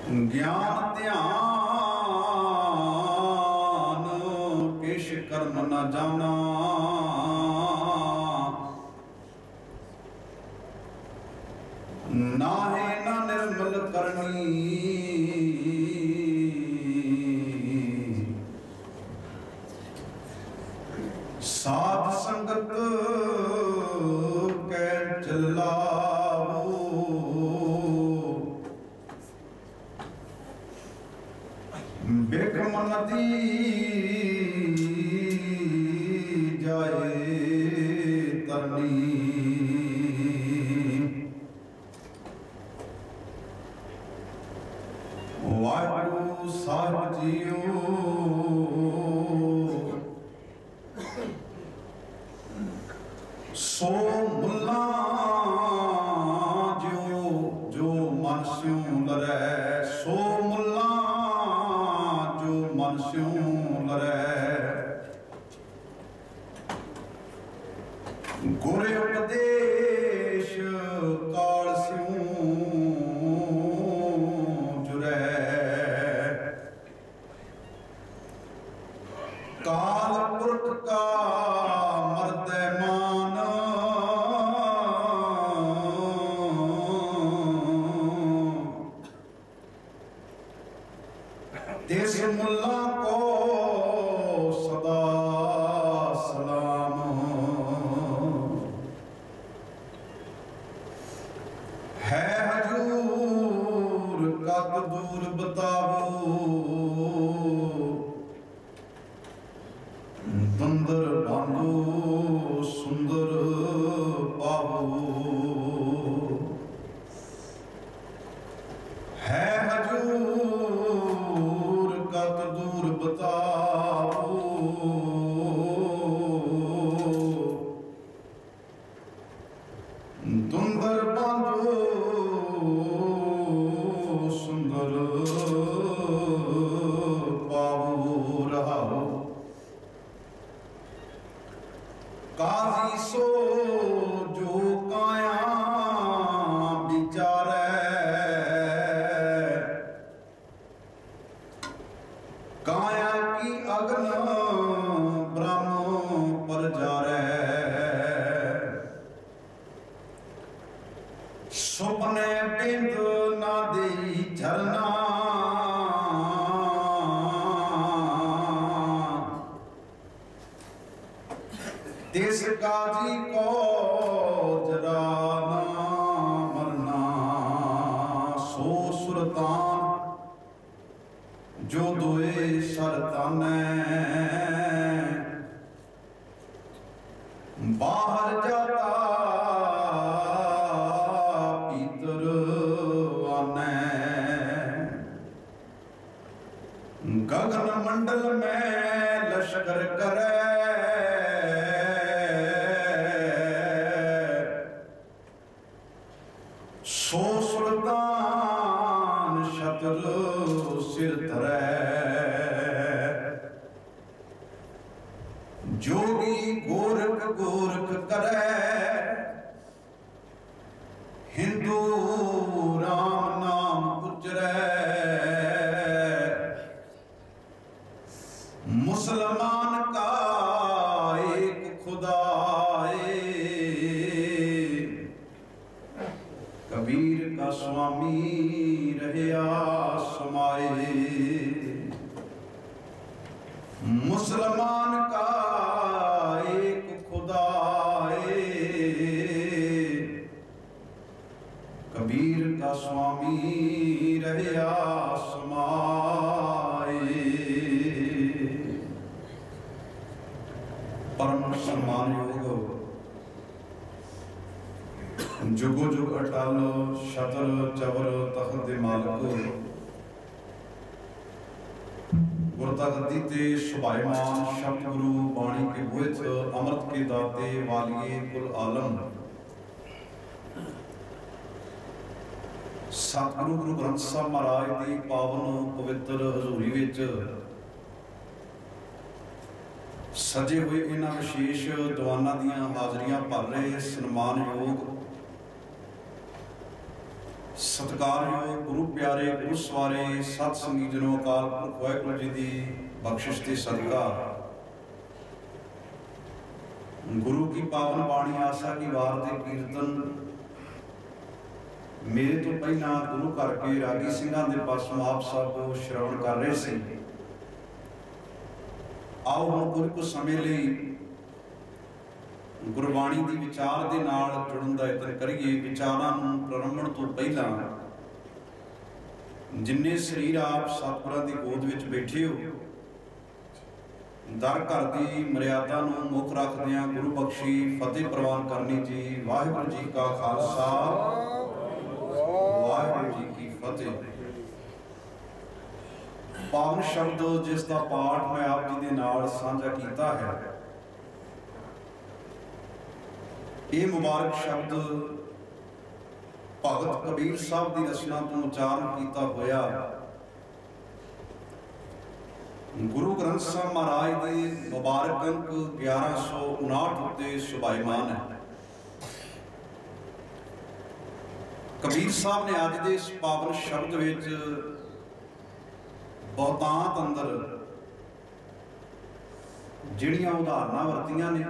ज्ञान ध्यान किश कर्म न जाना, नाहे न निर्मल करनी। साध संगत कै चलावो, बेकम नदी जाए तरनी। वाहिगुरु साहिब जीओ, सो मुल्ला जो मन स्यों लरै, सो मुल्ला जो मन स्यों लरै। गुरे उपदेश काल स्यों जुरै, काल पुरख का मर्दे मान। तिस मुल्ला को सदा सलाम। है हजूर कद दूर बताओ, बंदर बांधो सुंदर पावो। है हजूर कद दूर बताओ, दुंदर बांधो सुंदर पावो। रहाओ काजी सो जो काया बिचारे, काया की अग्न ब्रह्म पर जारे। सुपने बिंद ना दे झरना, तिस काजी को जरा ना मरना। सो सुल्तान जो दोए सरताने, बाहर जाता भीतर आने। गगन मंडल में लश्कर करे, सो सुल्तान शतर सिर धरै। जोगी गोरख गोरख करे, हिंदू राम नाम उचरै। मुसलमान का एक खुदाए, कबीर का स्वामी रहया समाए। मुसलमान का एक खुदाए, कबीर का स्वामी रहया समाए। परम सम्मान योग जुगो जुग अटाल शतर चवर तख्त दे मालक, गुरता गद्दी ते सुभायमान शब्द गुरु बाणी के बुएथ, अमृत के दाते वालिए कुल आलम। सतगुरु गुरु ग्रंथ साहब महाराज दी पावन पवित्र हजूरी विच सजे हुए इन्हां विशेष दीवानां दीयां हाजरियां भर रहे सन्मानयोग सत्कारयोग गुरु प्यारे गुरु सवारे सत संगी जनों अकाल पुरख वाहिगुरू जी की बख्शिश के सदका गुरु की पावन बाणी आशा की वार दे कीर्तन मेरे तो पहला गुरु करके रागी सिंघां दे पासों आप सब श्रवण कर रहे थे। आओ हम कुछ समय लिए गुरबाणी की विचार के नाल जुड़न का यतन करिए। विचारां नूं प्रारंभण तो पहला जिन्ने शरीर आप सतगुरां दी गोद विच बैठे हो दर घर की मर्यादा नूं मुख रखदियां गुरु बख्शी फतेह प्रवान करनी जी। वाहिगुरू जी का खालसा वाहिगुरू जी की फतेह। पावन शब्द जिसका पाठ मैं आप जी दे नाल साझा कीता है, ये मुबारक शब्द भगत कबीर साहब की रचना तो उच्चारण किया होया गुरु ग्रंथ साहब महाराज के मुबारक अंक 1159 उत्ते सुभाईमान है। कबीर साहब ने अज के इस पावन शब्द विच बहुतांत अंदर जिहड़ियां उदाहरणां वरतियां ने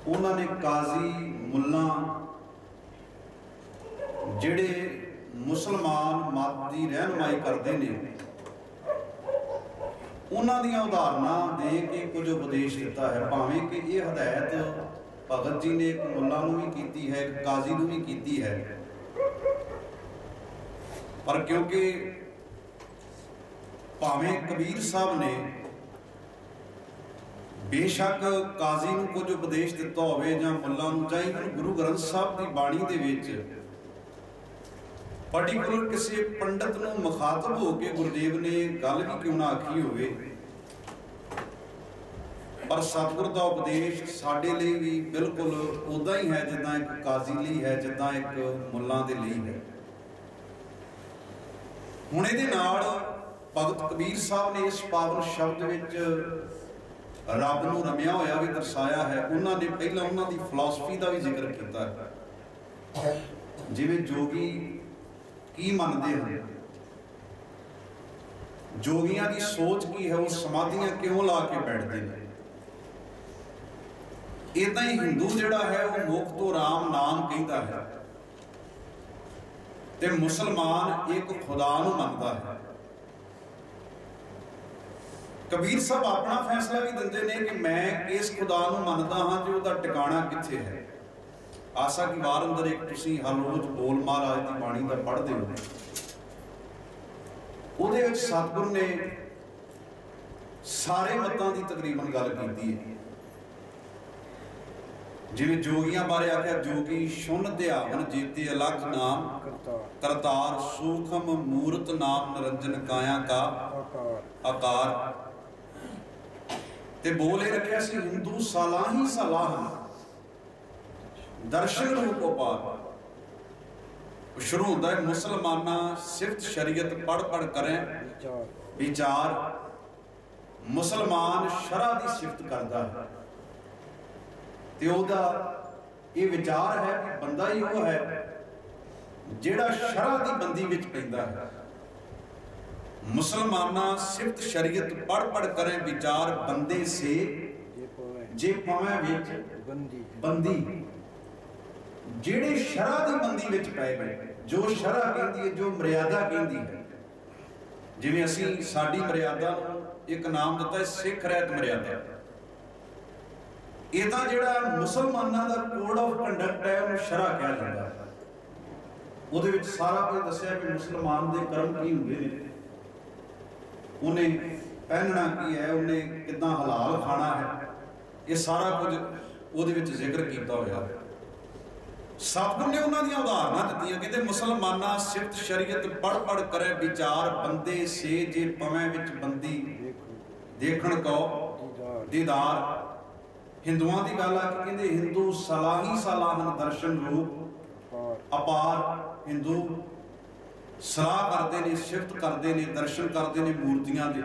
उन्होंने काजी मुल्ला जिहड़े मुसलमान मत की रहनुमाई करते हैं उन्हां दीयां उदाहरणां दे के कुछ उपदेश दिता है। भावें कि ये हदायत भगत जी ने एक मुल्ला नूं भी कीती है, एक काजी नूं भी कीती है, पर क्योंकि भावें कबीर साहब ने बेशक काजी नूं कुछ उपदेश दिता होवे जां मुल्ला नूं जां गुरु ग्रंथ साहब की बाणी दे विच पर्टिकुलर किसी पंडित नूं मुखातब होके गुरुदेव ने गल भी क्यों ना आखी होवे, पर सतगुर दा उपदेश साडे लई भी बिल्कुल उदां ही है जिद्दां एक काजी लई है, जिद्दां एक मुल्ला दे लई है। हुण इहदे नाल भगत कबीर साहब ने इस पावन शब्द विच रब नूं रमिया होया भी दर्शाया है। उन्होंने पहला उन्होंने फिलॉसफी का भी जिक्र किया है, जिवें जोगी की मनते हैं, जोगियां की सोच की है, वो समाधियां क्यों ला के बैठते हैं। इदां ही हिंदू जिहड़ा है वो मुख तो राम नाम कहता है ते मुसलमान एक खुदा नूं मनदा है। कबीर साहब अपना फैसला भी देंदे ने कि मैं किस खुदा नूं मनदा हां ते उहदा टिकाणा कित्थे है। आशा की वार अंदर एक तुसीं हर रोज बोल महाराज की बाणी दा पढ़दे हो, उहदे विच सतगुर ने सारे मतां दी तकरीबन गल कीती है। जिवें जोगियां बारे आख्या जोगी शुन ध्यावन जेते अलख नाम करतार सूखम मूरत नाम निरंजन काया का आकार ते बोले रखिया सी हिंदू सलाही सलाहन दर्शन रूप उपार। शुरू होता है मुसलमाना सिफत शरीयत पढ़ पढ़ करें विचार। मुसलमान शरा की सिफत करता है ते ओदा ये विचार है कि बंदा ही वो है जिहड़ा शरा की बंदी विच पैंदा है। मुसलमाना सिफत शरीयत पढ़ पढ़ करें विचार बंदे से जे पवे विच बंदी। जिहड़े शरा की बंदी विच पै गए, जो शरा कहती है, जो मर्यादा कहती है, जिवें असीं साडी मर्यादा एक नाम दिता है सिख रहत मर्यादा। इहदा जिहड़ा मुसलमाना दा कोड ऑफ कंडक्ट है उहनूं शरा कहा जाता है। उहदे विच सारा कुछ दस्सिया कि मुसलमान दे कर्म की हुंदे ने, उन्हें पहनना की है, उन्हें कितना हलाल खाना है, ये सारा कुछ उहदे विच जिक्र किया होया है। सतगुर ने उन्हां दीयां उदाहरणां दित्तियां, कहते मुसलमाना सिफत शरीयत पढ़ पढ़ करे विचार बंदे से जे पवें विच बंदी देखण को दीदार। हिंदुआं दी गल आ कि कहंदे हिंदू सलाही सलाहन दर्शन रूप अपार। हिंदू सलाह करते ने, सिफत करते ने, दर्शन करते ने मूर्तियां दे।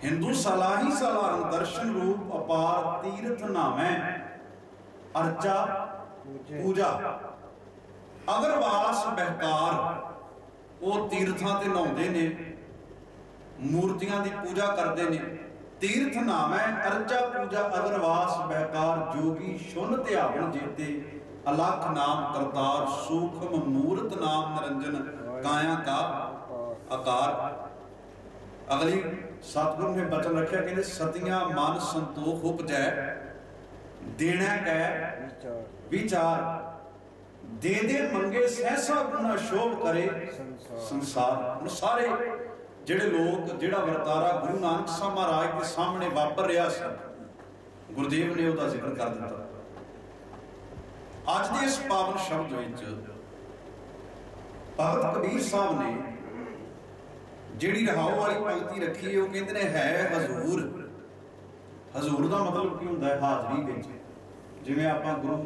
हिंदू सलाही सलाहन दर्शन रूप अपार तीर्थ नामै अर्चा पूजा। अगरवास बहकार वो तीर्थां ते नहाउंदे ने, मूर्तियां दी पूजा करते ने। तीर्थ नाम है अर्चा पूजा अगरवास बहकार, जोगी शुन ध्यावन जेते, अलख नाम करतार, सूक्ष्म मूर्त नाम निरंजन, काया का आकार। अगली सतगुरु ने बचन रखा, कहते सतियां मन संतोख उपजै, देना कै विचार, दे दे मंगे सहसा गुना शोभ करे संसार। सारे ਜਿਹੜੇ ਲੋਕ ਜਿਹੜਾ ਵਰਤਾਰਾ ਗੁਰੂ ਨਾਨਕ ਸਾਹਿਬ ਮਹਾਰਾਜ ਦੇ ਸਾਹਮਣੇ ਵਾਪਰ ਰਿਹਾ ਸੀ, ਗੁਰਦੇਵ ਨੇ ਉਹਦਾ ਜ਼ਿਕਰ ਕਰ ਦਿੱਤਾ। ਅੱਜ ਦੇ ਇਸ ਪਾਵਨ ਸ਼ਬਦ ਵਿੱਚ ਭਗਤ ਕਬੀਰ ਸਾਹਿਬ ਨੇ ਜਿਹੜੀ ਰਹਾਉ ਵਾਲੀ ਪੰਕਤੀ ਰੱਖੀ, ਉਹ ਕਹਿੰਦੇ ਨੇ ਹੈ ਹਜ਼ੂਰ। ਹਜ਼ੂਰ ਦਾ ਮਤਲਬ ਕੀ ਹੁੰਦਾ ਹੈ? ਹਾਜ਼ਰੀ ਵਿੱਚ। ਜਿਵੇਂ ਆਪਾਂ ਗੁਰੂ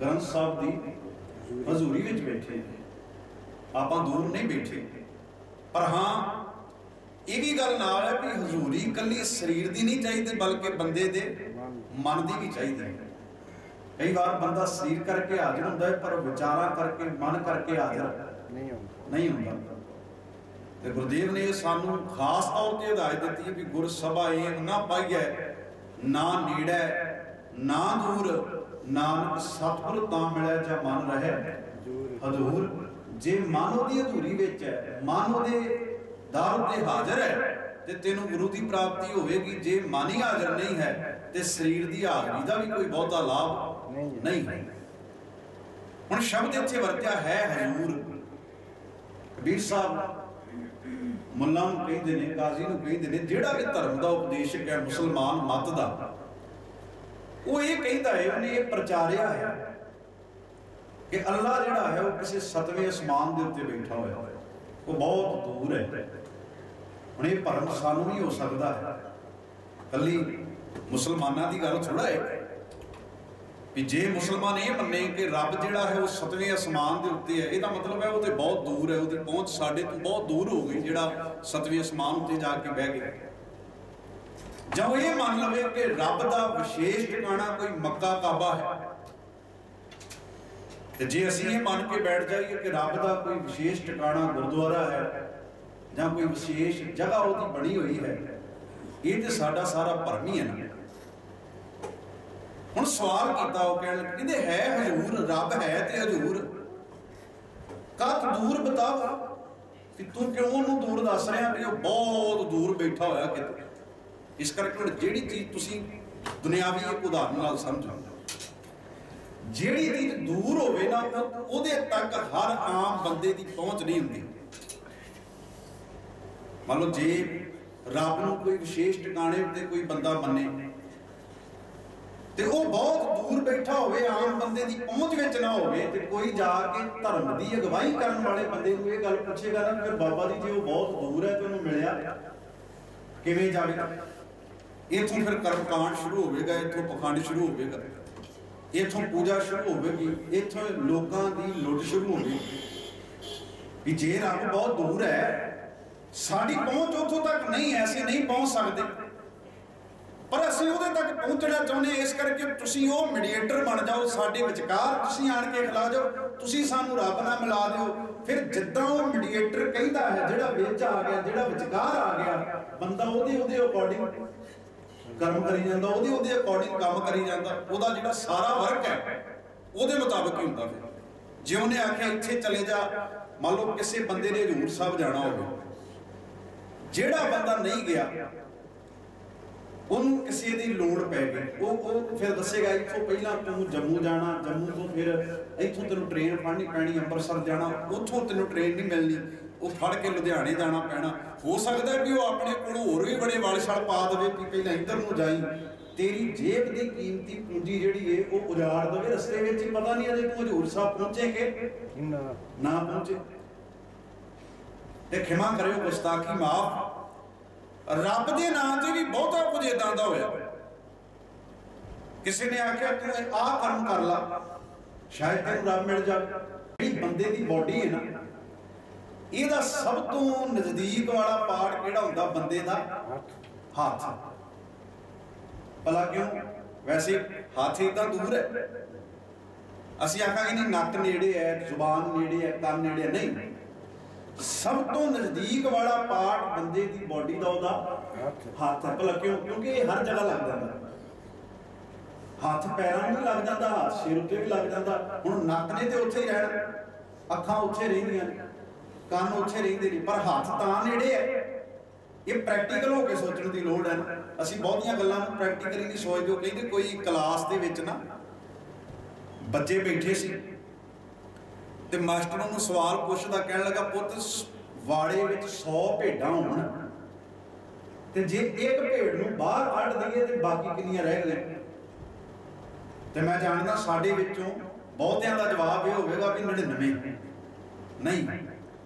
ਗ੍ਰੰਥ ਸਾਹਿਬ ਦੀ ਹਜ਼ੂਰੀ ਵਿੱਚ ਬੈਠੇ, ਆਪਾਂ ਦੂਰ ਨਹੀਂ ਬੈਠੇ, ਪਰ ਹਾਂ ਇਹ ਵੀ ਗੱਲ ਨਾਲ ਹੈ ਵੀ ਹਜ਼ੂਰੀ ਇਕੱਲੀ ਸਰੀਰ ਦੀ ਨਹੀਂ ਚਾਹੀਦੀ, ਬਲਕਿ ਬੰਦੇ ਦੇ ਮਨ ਦੀ ਵੀ ਚਾਹੀਦੀ ਹੈ। ਕਈ ਵਾਰ ਬੰਦਾ ਸਰੀਰ ਕਰਕੇ ਹਾਜ਼ਰ ਹੁੰਦਾ ਹੈ, ਪਰ ਵਿਚਾਰਾਂ ਕਰਕੇ, ਮਨ ਕਰਕੇ ਹਾਜ਼ਰ ਨਹੀਂ ਹੁੰਦਾ। ਤੇ ਗੁਰਦੇਵ ਨੇ ਸਾਨੂੰ ਖਾਸ ਤੌਰ ਤੇ ਹਦਾਇਤ ਦਿੱਤੀ ਹੈ ਵੀ ਗੁਰ ਸਭਾ ਇਹ ਨਾ ਪਾਈਐ, ਨਾ ਨੇੜੈ ਨਾ ਦੂਰ, ਨਾਨਕ ਸਤਿਗੁਰ ਤਾਂ ਮਿਲਿਆ ਜਾਂ ਮਨ ਰਹੇ ਹਜ਼ੂਰ। ਜੇ ਮਨ ਉਹਦੀ ਹਜ਼ੂਰੀ ਵਿੱਚ ਹੈ, ਮਨ ਉਹਦੇ ਦਰ ਉੱਤੇ ਹਾਜ਼ਰ ਹੈ, ਤੇ ਤੈਨੂੰ ਗੁਰੂ ਦੀ ਪ੍ਰਾਪਤੀ ਹੋਵੇਗੀ। ਜੇ ਮਨ ਹੀ ਹਾਜ਼ਰ ਨਹੀਂ ਹੈ ਤੇ ਸਰੀਰ ਦੀ ਹਾਜ਼ਰੀ ਦਾ ਵੀ ਕੋਈ ਬਹੁਤਾ ਲਾਭ ਨਹੀਂ ਹੈ। ਹੁਣ ਸ਼ਬਦ ਇੱਥੇ ਵਰਤਿਆ ਹੈ ਹਜ਼ੂਰ। ਕਬੀਰ ਸਾਹਿਬ ਮੁੱਲਾ ਨੂੰ ਕਹਿੰਦੇ ਨੇ, ਕਾਜ਼ੀ ਨੂੰ ਕਹਿੰਦੇ ਨੇ, ਜਿਹੜਾ ਵੀ ਧਰਮ ਦਾ ਉਪਦੇਸ਼ਕ ਹੈ ਮੁਸਲਮਾਨ ਮਤ ਦਾ, ਉਹ ਇਹ ਕਹਿੰਦਾ ਹੈ, ਉਹਨੇ ਇਹ ਪ੍ਰਚਾਰਿਆ ਹੈ ਕਿ ਅੱਲਾ ਜਿਹੜਾ ਹੈ ਉਹ ਕਿਸੇ 7ਵੇਂ ਅਸਮਾਨ ਦੇ ਉੱਤੇ ਬੈਠਾ ਹੋਇਆ, ਉਹ ਬਹੁਤ ਦੂਰ ਹੈ। ਹੁਣ ਇਹ ਭਰਮ ਸਾਨੂੰ ਵੀ ਹੋ ਸਕਦਾ ਹੈ, ਕੱਲੀ ਮੁਸਲਮਾਨਾਂ ਦੀ ਗੱਲ ਥੋੜਾ ਹੈ ਵੀ ਜੇ ਮੁਸਲਮਾਨ ਇਹ ਮੰਨੇ ਕਿ ਰੱਬ ਜਿਹੜਾ ਹੈ ਉਹ 7ਵੇਂ ਅਸਮਾਨ ਦੇ ਉੱਤੇ ਹੈ, ਇਹਦਾ ਮਤਲਬ ਹੈ ਉਹ ਤੇ ਬਹੁਤ ਦੂਰ ਹੈ, ਉਹਦੀ ਪਹੁੰਚ ਸਾਡੇ ਤੋਂ ਬਹੁਤ ਦੂਰ ਹੋ ਗਈ ਜਿਹੜਾ 7ਵੇਂ ਅਸਮਾਨ ਉੱਤੇ ਜਾ ਕੇ ਬਹਿ ਗਿਆ। ਜਾਂ ਉਹ ਇਹ ਮੰਨ ਲਵੇ ਕਿ ਰੱਬ ਦਾ ਵਿਸ਼ੇਸ਼ ਟਿਕਾਣਾ ਕੋਈ ਮੱਕਾ ਕਾਬਾ ਹੈ, ਤੇ ਜੇ ਅਸੀਂ ਇਹ ਮੰਨ ਕੇ ਬੈਠ ਜਾਈਏ ਕਿ ਰੱਬ ਦਾ ਕੋਈ ਵਿਸ਼ੇਸ਼ ਟਿਕਾਣਾ ਗੁਰਦੁਆਰਾ ਹੈ ਜਾਂ ਕੋਈ ਵਿਸ਼ੇਸ਼ ਜਗ੍ਹਾ ਉਹਦੀ ਬਣੀ ਹੋਈ ਹੈ, ਇਹ ਤੇ ਸਾਡਾ ਸਾਰਾ ਭਰਮ ਹੀ ਹੈ ਨਾ। ਹੁਣ ਸਵਾਲ ਕੀਤਾ, ਉਹ ਕਹਿੰਦੇ ਹੈ ਹਜ਼ੂਰ, ਰੱਬ ਹੈ ਤੇ ਹਜ਼ੂਰ ਕਤ ਦੂਰ ਬਤਾ, ਕਿ ਤੂੰ ਕਿਉਂ ਉਹਨੂੰ ਦੂਰ ਦੱਸ ਰਿਹਾ ਵੀ ਉਹ ਬਹੁਤ ਦੂਰ ਬੈਠਾ ਹੋਇਆ ਕਿਤੇ। ਇਸ ਕਰਕੇ ਹੁਣ ਜਿਹੜੀ ਚੀਜ਼ ਤੁਸੀਂ ਦੁਨਿਆਵੀ ਇੱਕ ਉਦਾਹਰਨ ਨਾਲ ਸਮਝੋ, ਜਿਹੜੀ ਚੀਜ਼ ਦੂਰ ਹੋਵੇ ਨਾ ਉਹਦੇ ਤੱਕ ਹਰ ਆਮ ਬੰਦੇ ਦੀ ਪਹੁੰਚ ਨਹੀਂ ਹੁੰਦੀ। ਮੰਨ ਲਓ ਜੇ ਰੱਬ ਨੂੰ ਕੋਈ ਵਿਸ਼ੇਸ਼ ਟਿਕਾਣੇ ਉੱਤੇ ਕੋਈ ਬੰਦਾ ਮੰਨੇ ਤੇ ਉਹ ਬਹੁਤ ਦੂਰ ਬੈਠਾ ਹੋਵੇ, ਆਮ ਬੰਦੇ ਦੀ ਪਹੁੰਚ ਵਿੱਚ ਨਾ ਹੋਵੇ, ਤੇ ਕੋਈ ਜਾ ਕੇ ਧਰਮ ਦੀ ਅਗਵਾਈ ਕਰਨ ਵਾਲੇ ਬੰਦੇ ਨੂੰ ਇਹ ਗੱਲ ਪੁੱਛੇਗਾ ਨਾ ਫਿਰ ਬਾਬਾ ਜੀ ਜੇ ਉਹ ਬਹੁਤ ਦੂਰ ਹੈ ਤੇ ਉਹਨੂੰ ਮਿਲਿਆ ਕਿਵੇਂ ਜਾਵੇਗਾ। ਇੱਥੋਂ ਫਿਰ ਕਰਮਕਾਂਡ ਸ਼ੁਰੂ ਹੋਵੇਗਾ, ਇੱਥੋਂ ਪਖੰਡ ਸ਼ੁਰੂ ਹੋਵੇਗਾ, ਇੱਥੋਂ ਪੂਜਾ ਸ਼ੁਰੂ ਹੋਵੇਗੀ, ਇੱਥੋਂ ਲੋਕਾਂ ਦੀ ਲੁੱਟ ਸ਼ੁਰੂ ਹੋਵੇਗੀ ਵੀ ਜੇ ਰੱਬ ਬਹੁਤ ਦੂਰ ਹੈ, ਸਾਡੀ ਪਹੁੰਚ ਉੱਥੋਂ ਤੱਕ ਨਹੀਂ ਹੈ, ਅਸੀਂ ਨਹੀਂ ਪਹੁੰਚ ਸਕਦੇ, ਪਰ ਅਸੀਂ ਉਹਦੇ ਤੱਕ ਪਹੁੰਚਣਾ ਚਾਹੁੰਦੇ। ਇਸ ਕਰਕੇ ਤੁਸੀਂ ਉਹ ਮੀਡੀਏਟਰ ਬਣ ਜਾਓ ਸਾਡੇ ਵਿਚਕਾਰ, ਤੁਸੀਂ ਆਣ ਕੇ ਖਿਲਾ ਜਾਓ, ਤੁਸੀਂ ਸਾਨੂੰ ਰੱਬ ਨਾਲ ਮਿਲਾ ਦਿਓ। ਫਿਰ ਜਿੱਦਾਂ ਉਹ ਮੀਡੀਏਟਰ ਕਹਿੰਦਾ ਹੈ, ਜਿਹੜਾ ਵਿੱਚ ਆ ਗਿਆ, ਜਿਹੜਾ ਵਿਚਕਾਰ ਆ ਗਿਆ, ਬੰਦਾ ਉਹਦੇ ਅਕੋਰਡਿੰਗ ਕਰਮ ਕਰੀ ਜਾਂਦਾ, ਉਹਦੇ ਅਕੋਰਡਿੰਗ ਕੰਮ ਕਰੀ ਜਾਂਦਾ, ਉਹਦਾ ਜਿਹੜਾ ਸਾਰਾ ਵਰਕ ਹੈ ਉਹਦੇ ਮੁਤਾਬਕ ਹੀ ਹੁੰਦਾ। ਫਿਰ ਜੇ ਉਹਨੇ ਆਖਿਆ ਇੱਥੇ ਚਲੇ ਜਾ, ਮੰਨ ਲਓ ਕਿਸੇ ਬੰਦੇ ਨੇ ਹਜ਼ੂਰ ਸਾਹਿਬ ਜਾਣਾ ਹੋਵੇ, ਜਿਹੜਾ ਬੰਦਾ ਨਹੀਂ ਗਿਆ ਉਹਨੂੰ ਕਿਸੇ ਦੀ ਲੋੜ ਪੈ ਗਈ, ਉਹ ਫਿਰ ਦੱਸੇਗਾ ਇੱਥੋਂ ਪਹਿਲਾਂ ਤੂੰ ਜੰਮੂ ਜਾਣਾ, ਜੰਮੂ ਤੋਂ ਫਿਰ ਇੱਥੋਂ ਤੈਨੂੰ ਟ੍ਰੇਨ ਫੜਨੀ ਪੈਣੀ, ਅੰਮ੍ਰਿਤਸਰ ਜਾਣਾ, ਉੱਥੋਂ ਤੈਨੂੰ ਟ੍ਰੇਨ ਨਹੀਂ ਮਿਲਣੀ, ਉਹ ਫੜ ਕੇ ਲੁਧਿਆਣੇ ਜਾਣਾ ਪੈਣਾ। ਹੋ ਸਕਦਾ ਵੀ ਉਹ ਆਪਣੇ ਕੋਲ ਹੋਰ ਵੀ ਬੜੇ ਵਲ-ਛਲ ਪਾ ਦੇਵੇ ਕਿ ਪਹਿਲਾਂ ਇੱਧਰ ਨੂੰ ਜਾਈ, ਤੇਰੀ ਜੇਬ ਦੀ ਕੀਮਤੀ ਪੂੰਜੀ ਜਿਹੜੀ ਹੈ ਉਹ ਉਜਾੜ ਦੇਵੇ ਰਸਤੇ ਵਿੱਚ ਹੀ, ਪਤਾ ਨਹੀਂ ਅਜੇ ਤੂੰ ਹਜ਼ੂਰ ਸਾਹਿਬ ਪਹੁੰਚੇ ਕਿ ਨਾ ਪਹੁੰਚੇ। ਤੇ ਖਿਮਾ ਕਰਿਓ, ਗੁਸਤਾਖੀ ਮਾਫ। ਰੱਬ ਦੇ ਨਾਂ ਤੇ ਵੀ ਬਹੁਤਾ ਕੁਝ ਏਦਾਂ ਦਾ ਹੋਇਆ। ਕਿਸੇ ਨੇ ਆਖਿਆ ਤੂੰ ਆਹ ਕਰਮ ਕਰ ਲਾ, ਸ਼ਾਇਦ ਤੈਨੂੰ ਰੱਬ ਮਿਲ ਜਾਵੇ। ਜਿਹੜੀ ਬੰਦੇ ਦੀ ਬੋਡੀ ਹੈ ਨਾ, ਇਹਦਾ ਸਭ ਤੋਂ ਨਜ਼ਦੀਕ ਵਾਲਾ ਪਾਰਟ ਕਿਹੜਾ ਹੁੰਦਾ ਬੰਦੇ ਦਾ? ਹੱਥ। ਭਲਾ ਕਿਉਂ? ਵੈਸੇ ਹੱਥ ਇਦਾਂ ਦੂਰ ਹੈ, ਅਸੀਂ ਆਖਾਂਗੇ ਨਹੀਂ ਨੱਕ ਨੇੜੇ ਹੈ, ਜ਼ੁਬਾਨ ਨੇੜੇ ਹੈ, ਕੰਨ ਨੇੜੇ ਹੈ, ਨਹੀਂ। ਸਭ ਤੋਂ ਨਜ਼ਦੀਕ ਵਾਲਾ ਪਾਰਟ ਬੰਦੇ ਦੀ ਬੋਡੀ ਦਾ ਉਹਦਾ ਹੱਥ ਹੈ। ਭਲਾ ਕਿਉਂ? ਕਿਉਂਕਿ ਇਹ ਹਰ ਜਗ੍ਹਾ ਲੱਗ ਜਾਂਦਾ। ਹੱਥ ਪੈਰਾਂ ਨੂੰ ਵੀ ਲੱਗ ਜਾਂਦਾ, ਹੱਥ ਸਿਰ ਉੱਤੇ ਵੀ ਲੱਗ ਜਾਂਦਾ। ਹੁਣ ਨੱਕ ਨੇ ਤੇ ਉੱਥੇ ਹੀ ਰਹਿਣਾ, ਅੱਖਾਂ ਉੱਥੇ ਰਹਿੰਦੀਆਂ ਨੇ, ਕੰਨ ਉੱਥੇ ਰਹਿੰਦੇ ਨੇ, ਪਰ ਹੱਥ ਤਾਂ ਨੇੜੇ ਹੈ। ਇਹ ਪ੍ਰੈਕਟੀਕਲ ਹੋ ਕੇ ਸੋਚਣ ਦੀ ਲੋੜ ਹੈ। ਅਸੀਂ ਬਹੁਤੀਆਂ ਗੱਲਾਂ ਨੂੰ ਪ੍ਰੈਕਟੀਕਲੀ ਨਹੀਂ ਸੋਚਦੇ। ਕਹਿੰਦੇ ਕੋਈ ਕਲਾਸ ਦੇ ਵਿੱਚ ਨਾ ਬੱਚੇ ਬੈਠੇ ਸੀ ਤੇ ਮਾਸਟਰ ਉਹਨੂੰ ਸਵਾਲ ਪੁੱਛਦਾ, ਕਹਿਣ ਲੱਗਾ ਪੁੱਤ ਵਾੜੇ ਵਿੱਚ 100 ਭੇਡਾਂ ਹੋਣ ਤੇ ਜੇ ਇੱਕ ਭੇਡ ਨੂੰ ਬਾਹਰ ਕੱਢ ਦਈਏ ਤੇ ਬਾਕੀ ਕਿੰਨੀਆਂ ਰਹਿ ਗਈਆਂ? ਤੇ ਮੈਂ ਜਾਣਦਾ ਸਾਡੇ ਵਿੱਚੋਂ ਬਹੁਤਿਆਂ ਦਾ ਜਵਾਬ ਇਹ ਹੋਵੇਗਾ ਵੀ 99। ਨਹੀਂ,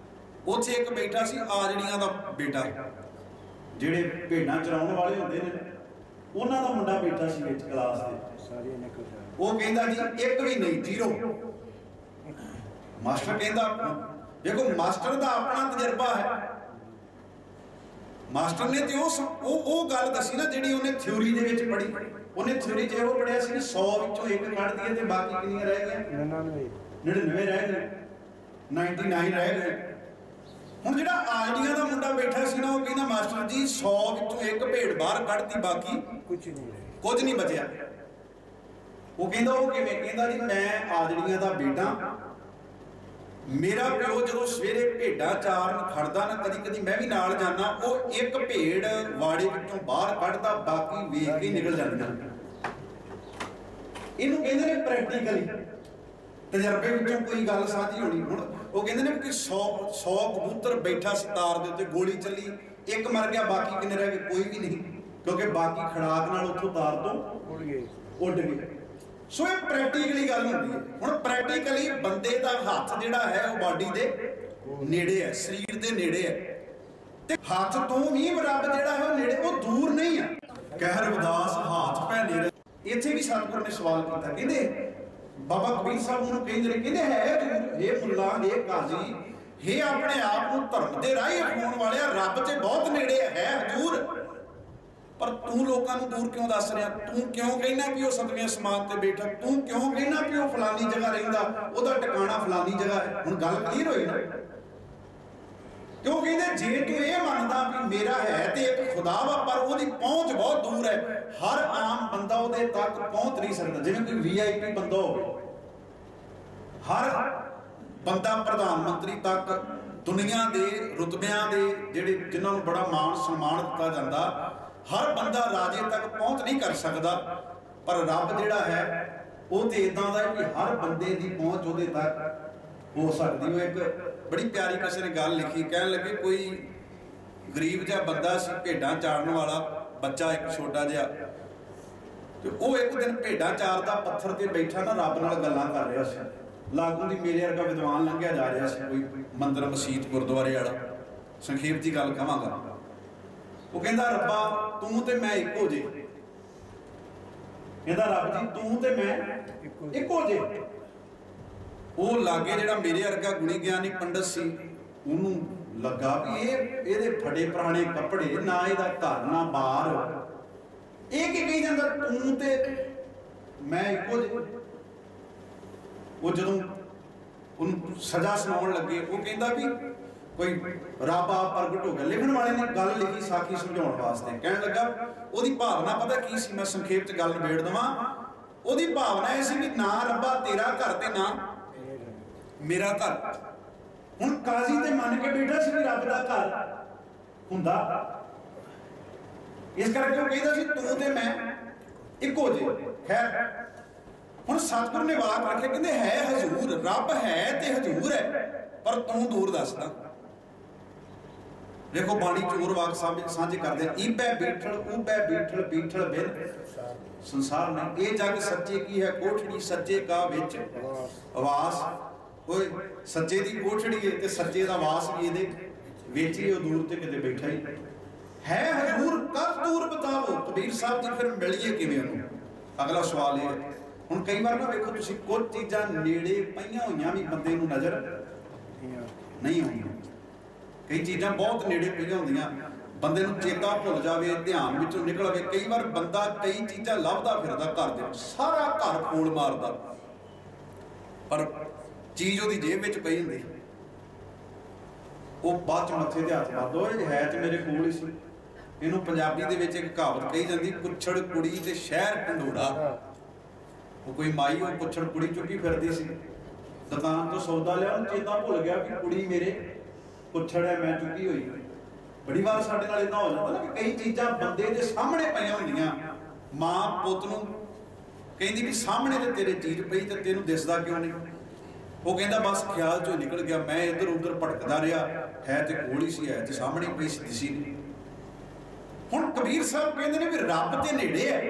ਉੱਥੇ ਇੱਕ ਬੈਠਾ ਸੀ ਆਜੜੀਆਂ ਦਾ ਬੇਟਾ, ਜਿਹੜੇ ਭੇਡਾਂ ਚਰਾਉਣ ਵਾਲੇ ਹੁੰਦੇ ਨੇ, ਉਹਨਾਂ ਦਾ ਮੁੰਡਾ ਬੈਠਾ ਸੀ ਵਿੱਚ ਕਲਾਸ ਦੇ। ਉਹ ਕਹਿੰਦਾ ਜੀ ਇੱਕ ਵੀ ਨਹੀਂ, 0। ਮਾਸਟਰ ਕਹਿੰਦਾ, ਦੇਖੋ ਮਾਸਟਰ ਦਾ ਆਪਣਾ ਤਜਰਬਾ ਹੈ। ਮਾਸਟਰ ਨੇ ਤੇ ਉਹ ਗੱਲ ਦੱਸੀ ਨਾ ਜਿਹੜੀ ਉਹਨੇ ਥਿਊਰੀ ਦੇ ਵਿੱਚ ਪੜ੍ਹੀ। ਉਹਨੇ ਥਿਊਰੀ 'ਚ ਇਹੋ ਪੜ੍ਹਿਆ ਸੀ ਕਿ 100 ਵਿੱਚੋਂ ਇੱਕ ਕੱਢ ਦਈਏ ਤੇ ਬਾਕੀ ਕਿੰਨੀਆਂ ਰਹਿ ਗਈਆਂ? 99 ਰਹਿ ਗਏ, 99 ਰਹਿ ਗਏ। ਹੁਣ ਜਿਹੜਾ ਆਜੜੀਆਂ ਦਾ ਮੁੰਡਾ ਬੈਠਾ ਸੀ ਨਾ, ਉਹ ਕਹਿੰਦਾ ਮਾਸਟਰ ਜੀ 100 ਵਿੱਚੋਂ ਇੱਕ ਭੇਡ ਬਾਹਰ ਕੱਢਤੀ, ਬਾਕੀ ਕੁਝ ਨਹੀਂ ਬਚਿਆ। ਉਹ ਕਹਿੰਦਾ ਉਹ ਕਿਵੇਂ? ਕਹਿੰਦਾ ਜੀ ਮੈਂ ਆਜੜੀਆਂ ਦਾ ਬੇਟਾ, ਮੇਰਾ ਪਿਓ ਜਦੋਂ ਸਵੇਰੇ ਭੇਡਾਂ ਚਾਰਨ ਖੜਦਾ ਨਾ, ਕਦੀ ਕਦੀ ਮੈਂ ਵੀ ਨਾਲ ਜਾਣਾ, ਉਹ ਇੱਕ ਭੇਡ ਵਾੜੇ ਵਿੱਚੋਂ ਬਾਹਰ ਕੱਢਦਾ, ਬਾਕੀ ਵੇਖ ਕੇ ਨਿਕਲ ਜਾਂਦੀਆਂ। ਇਹਨੂੰ ਕਹਿੰਦੇ ਨੇ ਪ੍ਰੈਕਟੀਕਲੀ, ਤਜਰਬੇ ਵਿੱਚੋਂ ਕੋਈ ਗੱਲ ਸਾਂਝੀ ਹੋਣੀ। ਹੁਣ ਉਹ ਕਹਿੰਦੇ ਨੇ ਕਿ 100 ਕਬੂਤਰ ਬੈਠਾ ਸੀ ਤਾਰ ਦੇ ਉੱਤੇ, ਗੋਲੀ ਚੱਲੀ, ਇੱਕ ਮਰ ਗਿਆ, ਬਾਕੀ ਕਿੰਨੇ ਰਹਿ ਗਏ? ਕੋਈ ਵੀ ਨਹੀਂ, ਕਿਉਂਕਿ ਬਾਕੀ ਖੜਾਕ ਨਾਲ ਉੱਥੋਂ ਤਾਰ ਤੋਂ ਉੱਡ ਗਏ। ਸੋ ਇਹ ਪ੍ਰੈਕਟੀਕਲੀ ਗੱਲ ਹੁੰਦੀ ਹੈ। ਹੁਣ ਪ੍ਰੈਕਟੀਕਲੀ ਬੰਦੇ ਦਾ ਹੱਥ ਜਿਹੜਾ ਹੈ ਉਹ ਬਾਡੀ ਦੇ ਨੇੜੇ ਹੈ, ਸਰੀਰ ਦੇ ਨੇੜੇ ਹੈ, ਤੇ ਹੱਥ ਤੋਂ ਵੀ ਰੱਬ ਜਿਹੜਾ ਹੈ ਉਹ ਨੇੜੇ, ਉਹ ਦੂਰ ਨਹੀਂ ਹੈ। ਕਹਿ ਰਵਿਦਾਸ ਹਾਥ ਪੈ ਨੇੜੇ। ਇੱਥੇ ਵੀ ਸਤਿਗੁਰ ਨੇ ਸਵਾਲ ਕੀਤਾ, ਕਹਿੰਦੇ ਬਾਬਾ ਕਬੀਰ ਸਾਹਿਬ ਨੂੰ ਕਹਿੰਦੇ ਨੇ, ਕਹਿੰਦੇ ਹੈ ਦੂਰ, ਇਹ ਮੁੱਲਾ, ਇਹ ਕਾਜ਼ੀ, ਇਹ ਆਪਣੇ ਆਪ ਨੂੰ ਧਰਮ ਦੇ ਰਾਹੀਂ ਅਖਾਉਣ ਵਾਲਿਆ, ਰੱਬ ਤੇ ਬਹੁਤ ਨੇੜੇ ਹੈ ਹਜ਼ੂਰ, ਪਰ ਤੂੰ ਲੋਕਾਂ ਨੂੰ ਦੂਰ ਕਿਉਂ ਦੱਸ ਰਿਹਾ? ਤੂੰ ਕਿਉਂ ਕਹਿਣਾ ਵੀ ਉਹ ਸਤਵੇਂ ਅਸਮਾਨ ਤੇ ਬੈਠਾ? ਤੂੰ ਕਿਉਂ ਕਹਿਣਾ ਵੀ ਉਹ ਫਲਾਨੀ ਜਗ੍ਹਾ ਰਹਿੰਦਾ, ਉਹਦਾ ਟਿਕਾਣਾ ਫਲਾਨੀ ਜਗ੍ਹਾ ਹੈ? ਹੁਣ ਗੱਲ ਕਲੀਅਰ ਹੋਈ ਨਾ। ਕਿਉਂ ਕਹਿੰਦੇ ਜੇ ਤੂੰ ਇਹ ਮੰਨਦਾ ਵੀ ਮੇਰਾ ਹੈ ਤੇ ਇੱਕ ਖੁਦਾ ਵਾ, ਪਰ ਉਹਦੀ ਪਹੁੰਚ ਬਹੁਤ ਦੂਰ ਹੈ, ਹਰ ਆਮ ਬੰਦਾ ਉਹਦੇ ਤੱਕ ਪਹੁੰਚ ਨਹੀਂ ਸਕਦਾ। ਜਿਵੇਂ ਕੋਈ VIP ਬੰਦਾ ਹੋਵੇ, ਹਰ ਬੰਦਾ ਪ੍ਰਧਾਨ ਮੰਤਰੀ ਤੱਕ, ਦੁਨੀਆ ਦੇ ਰੁਤਬਿਆਂ ਦੇ ਜਿਹੜੇ ਜਿਨ੍ਹਾਂ ਨੂੰ ਬੜਾ ਮਾਣ ਸਨਮਾਨ ਦਿੱਤਾ ਜਾਂਦਾ, ਹਰ ਬੰਦਾ ਰਾਜੇ ਤੱਕ ਪਹੁੰਚ ਨਹੀਂ ਕਰ ਸਕਦਾ। ਪਰ ਰੱਬ ਜਿਹੜਾ ਹੈ ਉਹ ਤੇ ਇਦਾਂ ਦਾ ਹੈ ਕਿ ਹਰ ਬੰਦੇ ਦੀ ਪਹੁੰਚ ਉਹਦੇ ਤੱਕ ਹੋ ਸਕਦੀ। ਉਹ ਇੱਕ ਬੜੀ ਪਿਆਰੀ ਕਿਸੇ ਨੇ ਗੱਲ ਲਿਖੀ, ਕਹਿਣ ਲੱਗੇ ਕੋਈ ਗਰੀਬ ਜਿਹਾ ਬੰਦਾ ਸੀ, ਭੇਡਾਂ ਚਾਰਨ ਵਾਲਾ ਬੱਚਾ ਇੱਕ ਛੋਟਾ ਜਿਹਾ, ਤੇ ਉਹ ਇੱਕ ਦਿਨ ਭੇਡਾਂ ਚਾਰਦਾ ਪੱਥਰ ਤੇ ਬੈਠਾ ਨਾ ਰੱਬ ਨਾਲ ਗੱਲਾਂ ਕਰ ਰਿਹਾ ਸੀ। ਲਾਗੂ ਦੀ ਮੇਰੇ ਵਰਗਾ ਵਿਦਵਾਨ ਲੰਘਿਆ ਜਾ ਰਿਹਾ ਸੀ, ਕੋਈ ਮੰਦਰ ਮਸੀਤ ਗੁਰਦੁਆਰੇ ਵਾਲਾ, ਸੰਖੇਪ ਦੀ ਗੱਲ ਕਹਾਂਗਾ। ਉਹ ਕਹਿੰਦਾ ਰੱਬਾ ਤੂੰ ਤੇ ਮੈਂ ਇੱਕੋ ਜੇ, ਕਹਿੰਦਾ ਰੱਬ ਜੀ ਤੂੰ ਤੇ ਮੈਂ ਇੱਕੋ ਜੇ। ਉਹ ਲਾਗੇ ਜਿਹੜਾ ਮੇਰੇ ਵਰਗਾ ਗੁਣੀ ਗਿਆਨੀ ਪੰਡਤ ਸੀ, ਉਹਨੂੰ ਲੱਗਾ ਵੀ ਇਹਦੇ ਫੜੇ ਪੁਰਾਣੇ ਕੱਪੜੇ, ਨਾ ਇਹਦਾ ਘਰ ਨਾ ਬਾਹਰ, ਇਹ ਕੀ ਕਹੀ ਜਾਂਦਾ ਤੂੰ ਤੇ ਮੈਂ ਇੱਕੋ ਜੇ। ਉਹ ਜਦੋਂ ਉਹਨੂੰ ਸਜ਼ਾ ਸੁਣਾਉਣ ਲੱਗੇ, ਉਹ ਕਹਿੰਦਾ ਵੀ ਕੋਈ ਰੱਬ ਆਪ ਪ੍ਰਗਟ ਹੋ ਗਿਆ। ਲਿਖਣ ਵਾਲੇ ਨੇ ਗੱਲ ਲਿਖੀ ਸਾਖੀ ਸਮਝਾਉਣ ਵਾਸਤੇ, ਕਹਿਣ ਲੱਗਾ ਉਹਦੀ ਭਾਵਨਾ ਪਤਾ ਕੀ ਸੀ, ਮੈਂ ਸੰਖੇਪ 'ਚ ਗੱਲ ਨਿਬੇੜ ਦੇਵਾਂ। ਉਹਦੀ ਭਾਵਨਾ ਇਹ ਸੀ ਵੀ ਨਾ ਰੱਬਾ ਤੇਰਾ ਘਰ ਤੇ ਨਾ ਮੇਰਾ ਘਰ। ਹੁਣ ਕਾਜ਼ੀ ਤੇ ਮੰਨ ਕੇ ਬੈਠਾ ਸੀ ਵੀ ਰੱਬ ਦਾ ਘਰ ਹੁੰਦਾ, ਇਸ ਕਰਕੇ ਉਹ ਕਹਿੰਦਾ ਸੀ ਤੂੰ ਤੇ ਮੈਂ ਇੱਕੋ ਜੇ। ਖੈਰ ਹੁਣ ਸਤਿਗੁਰ ਨੇ ਵਾਕ ਰੱਖੇ, ਕਹਿੰਦੇ ਹੈ ਹਜ਼ੂਰ, ਰੱਬ ਹੈ ਤੇ ਹਜ਼ੂਰ ਹੈ, ਪਰ ਤੂੰ ਦੂਰ ਦੱਸਦਾ। ਦੇਖੋ ਬਾਣੀ ਚੋਰ ਵਾਕ ਸਾਂਝੇ ਕਰਦੇ, ਈਬੈ ਬੀਠਲ ਉਬੈ ਬੀਠਲ ਬੀਠਲ ਬਿਨ ਸੰਸਾਰ ਨਹੀਂ। ਇਹ ਜਗ ਸੱਚੇ ਕੀ ਹੈ ਕੋਠੜੀ, ਸੱਚੇ ਕਾ ਵਿੱਚ ਆਵਾਸ। ਓਏ ਸੱਚੇ ਦੀ ਕੋਠੜੀ ਹੈ ਤੇ ਸੱਚੇ ਦਾ ਵਾਸ ਵੀ ਇਹਦੇ ਵਿੱਚ ਹੀ, ਉਹ ਦੂਰ ਤੇ ਕਿਤੇ ਬੈਠਾ ਹੀ ਹੈ। ਹਜ਼ੂਰ ਕਦ ਦੂਰ ਬਤਾਵੋ, ਕਬੀਰ ਸਾਹਿਬ ਜੀ ਫਿਰ ਮਿਲੀਏ ਕਿਵੇਂ ਉਹਨੂੰ? ਅਗਲਾ ਸਵਾਲ ਇਹ ਹੈ। ਹੁਣ ਕਈ ਵਾਰ ਨਾ ਵੇਖੋ ਤੁਸੀਂ, ਕੁਝ ਚੀਜ਼ਾਂ ਨੇੜੇ ਪਈਆਂ ਹੋਈਆਂ ਵੀ ਬੰਦੇ ਨੂੰ ਨਜ਼ਰ ਨਹੀਂ ਆਉਂਦੀਆਂ। ਕਈ ਚੀਜ਼ਾਂ ਬਹੁਤ ਨੇੜੇ ਪਈਆਂ ਹੁੰਦੀਆਂ, ਬੰਦੇ ਨੂੰ ਚੇਤਾ ਭੁੱਲ ਜਾਵੇ, ਧਿਆਨ ਵਿੱਚੋਂ ਨਿਕਲ ਆਵੇ। ਕਈ ਵਾਰ ਬੰਦਾ ਕਈ ਚੀਜ਼ਾਂ ਲੱਭਦਾ ਫਿਰਦਾ ਘਰ ਦੇ, ਸਾਰਾ ਘਰ ਫੋਲ ਮਾਰਦਾ, पर चीज़ वो जेब में पई हुंदी, वो बाद च मत्थे ते हत्थ मारदो। है तो मेरे कोल ही सी। इनू पंजाबी दे विच एक कहावत कही जाती, कुछड़ कुड़ी ते शहर ढंडोरा। वो कोई माई वो कुछड़ कुड़ी चुकी फिरदी सी, दुकान तो सौदा लिया, चेता भुल गया कि कुड़ी मेरे कुछड़ है, मैं चुकी हुई। बड़ी बार साडे नाल इदां हो जांदा ना कि कई चीज़ां बंदे दे सामने पईआं हुंदियां, मां पुੱਤ नूं कहंदी भी सामने ते तेरे चीज़ पई ते तैनूं दिसदा क्यों नहीं। वो कहता बस ख्याल चो निकल गया, मैं इधर उधर भटकदा रहा, है तो कोल ही सी, है तो सामने पई सी, दिसी नहीं। हुण कबीर साहब कहते हैं भी रब ते नेड़े है,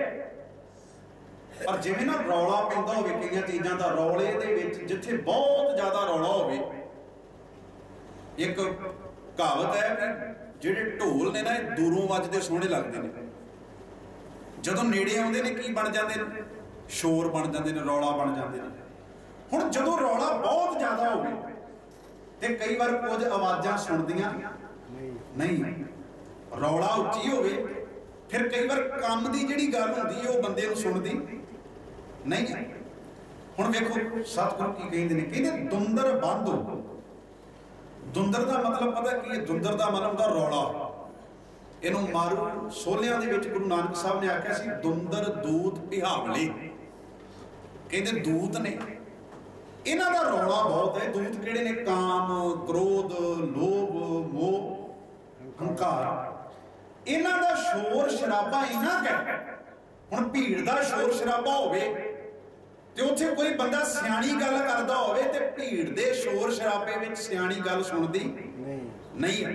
पर जिवें ना रौला पैंदा होवे कई चीज़ां दा, रौले दे विच जिथे बहुत ज़्यादा रौला होवे, एक कहावत है कि जिहड़े ढोल ने ना दूरों वजदे सोहणे लगदे ने, जदों नेड़े आउंदे ने की बन जांदे ने, शोर बन जांदे ने, रौला बन जांदे ने। हुण जदों रौला बहुत ज़्यादा होवे ते कई बार कुछ आवाज़ां सुणदियां नहीं, रौला उच्ची होवे, फिर कई बार काम की जिहड़ी गल हुंदी है वो बंदे नूं सुणदी नहीं है। हुण वेखो सतगुरु की कहंदे ने, कहंदे दुंदर बंद हो। दुंदर का मतलब पता की है? दुंदर का मतलब होंदा रौला। इनू मारू सोलियां दे विच गुरु नानक साहब ने आख्या सी, दुंदर दूत बिहावले। कहंदे दूत ने, इन्हां दा रौला बहुत है। दूत किहड़े ने? काम, क्रोध, लोभ, मोह, हंकार। इन्हां दा शोर शराबा इन्ना है। हुण भीड़ दा शोर शराबा होवे ते उत्थे कोई बंदा सियाणी गल करदा होवे ते भीड़ दे शोर शराबे विच सियाणी गल सुणदी नहीं है।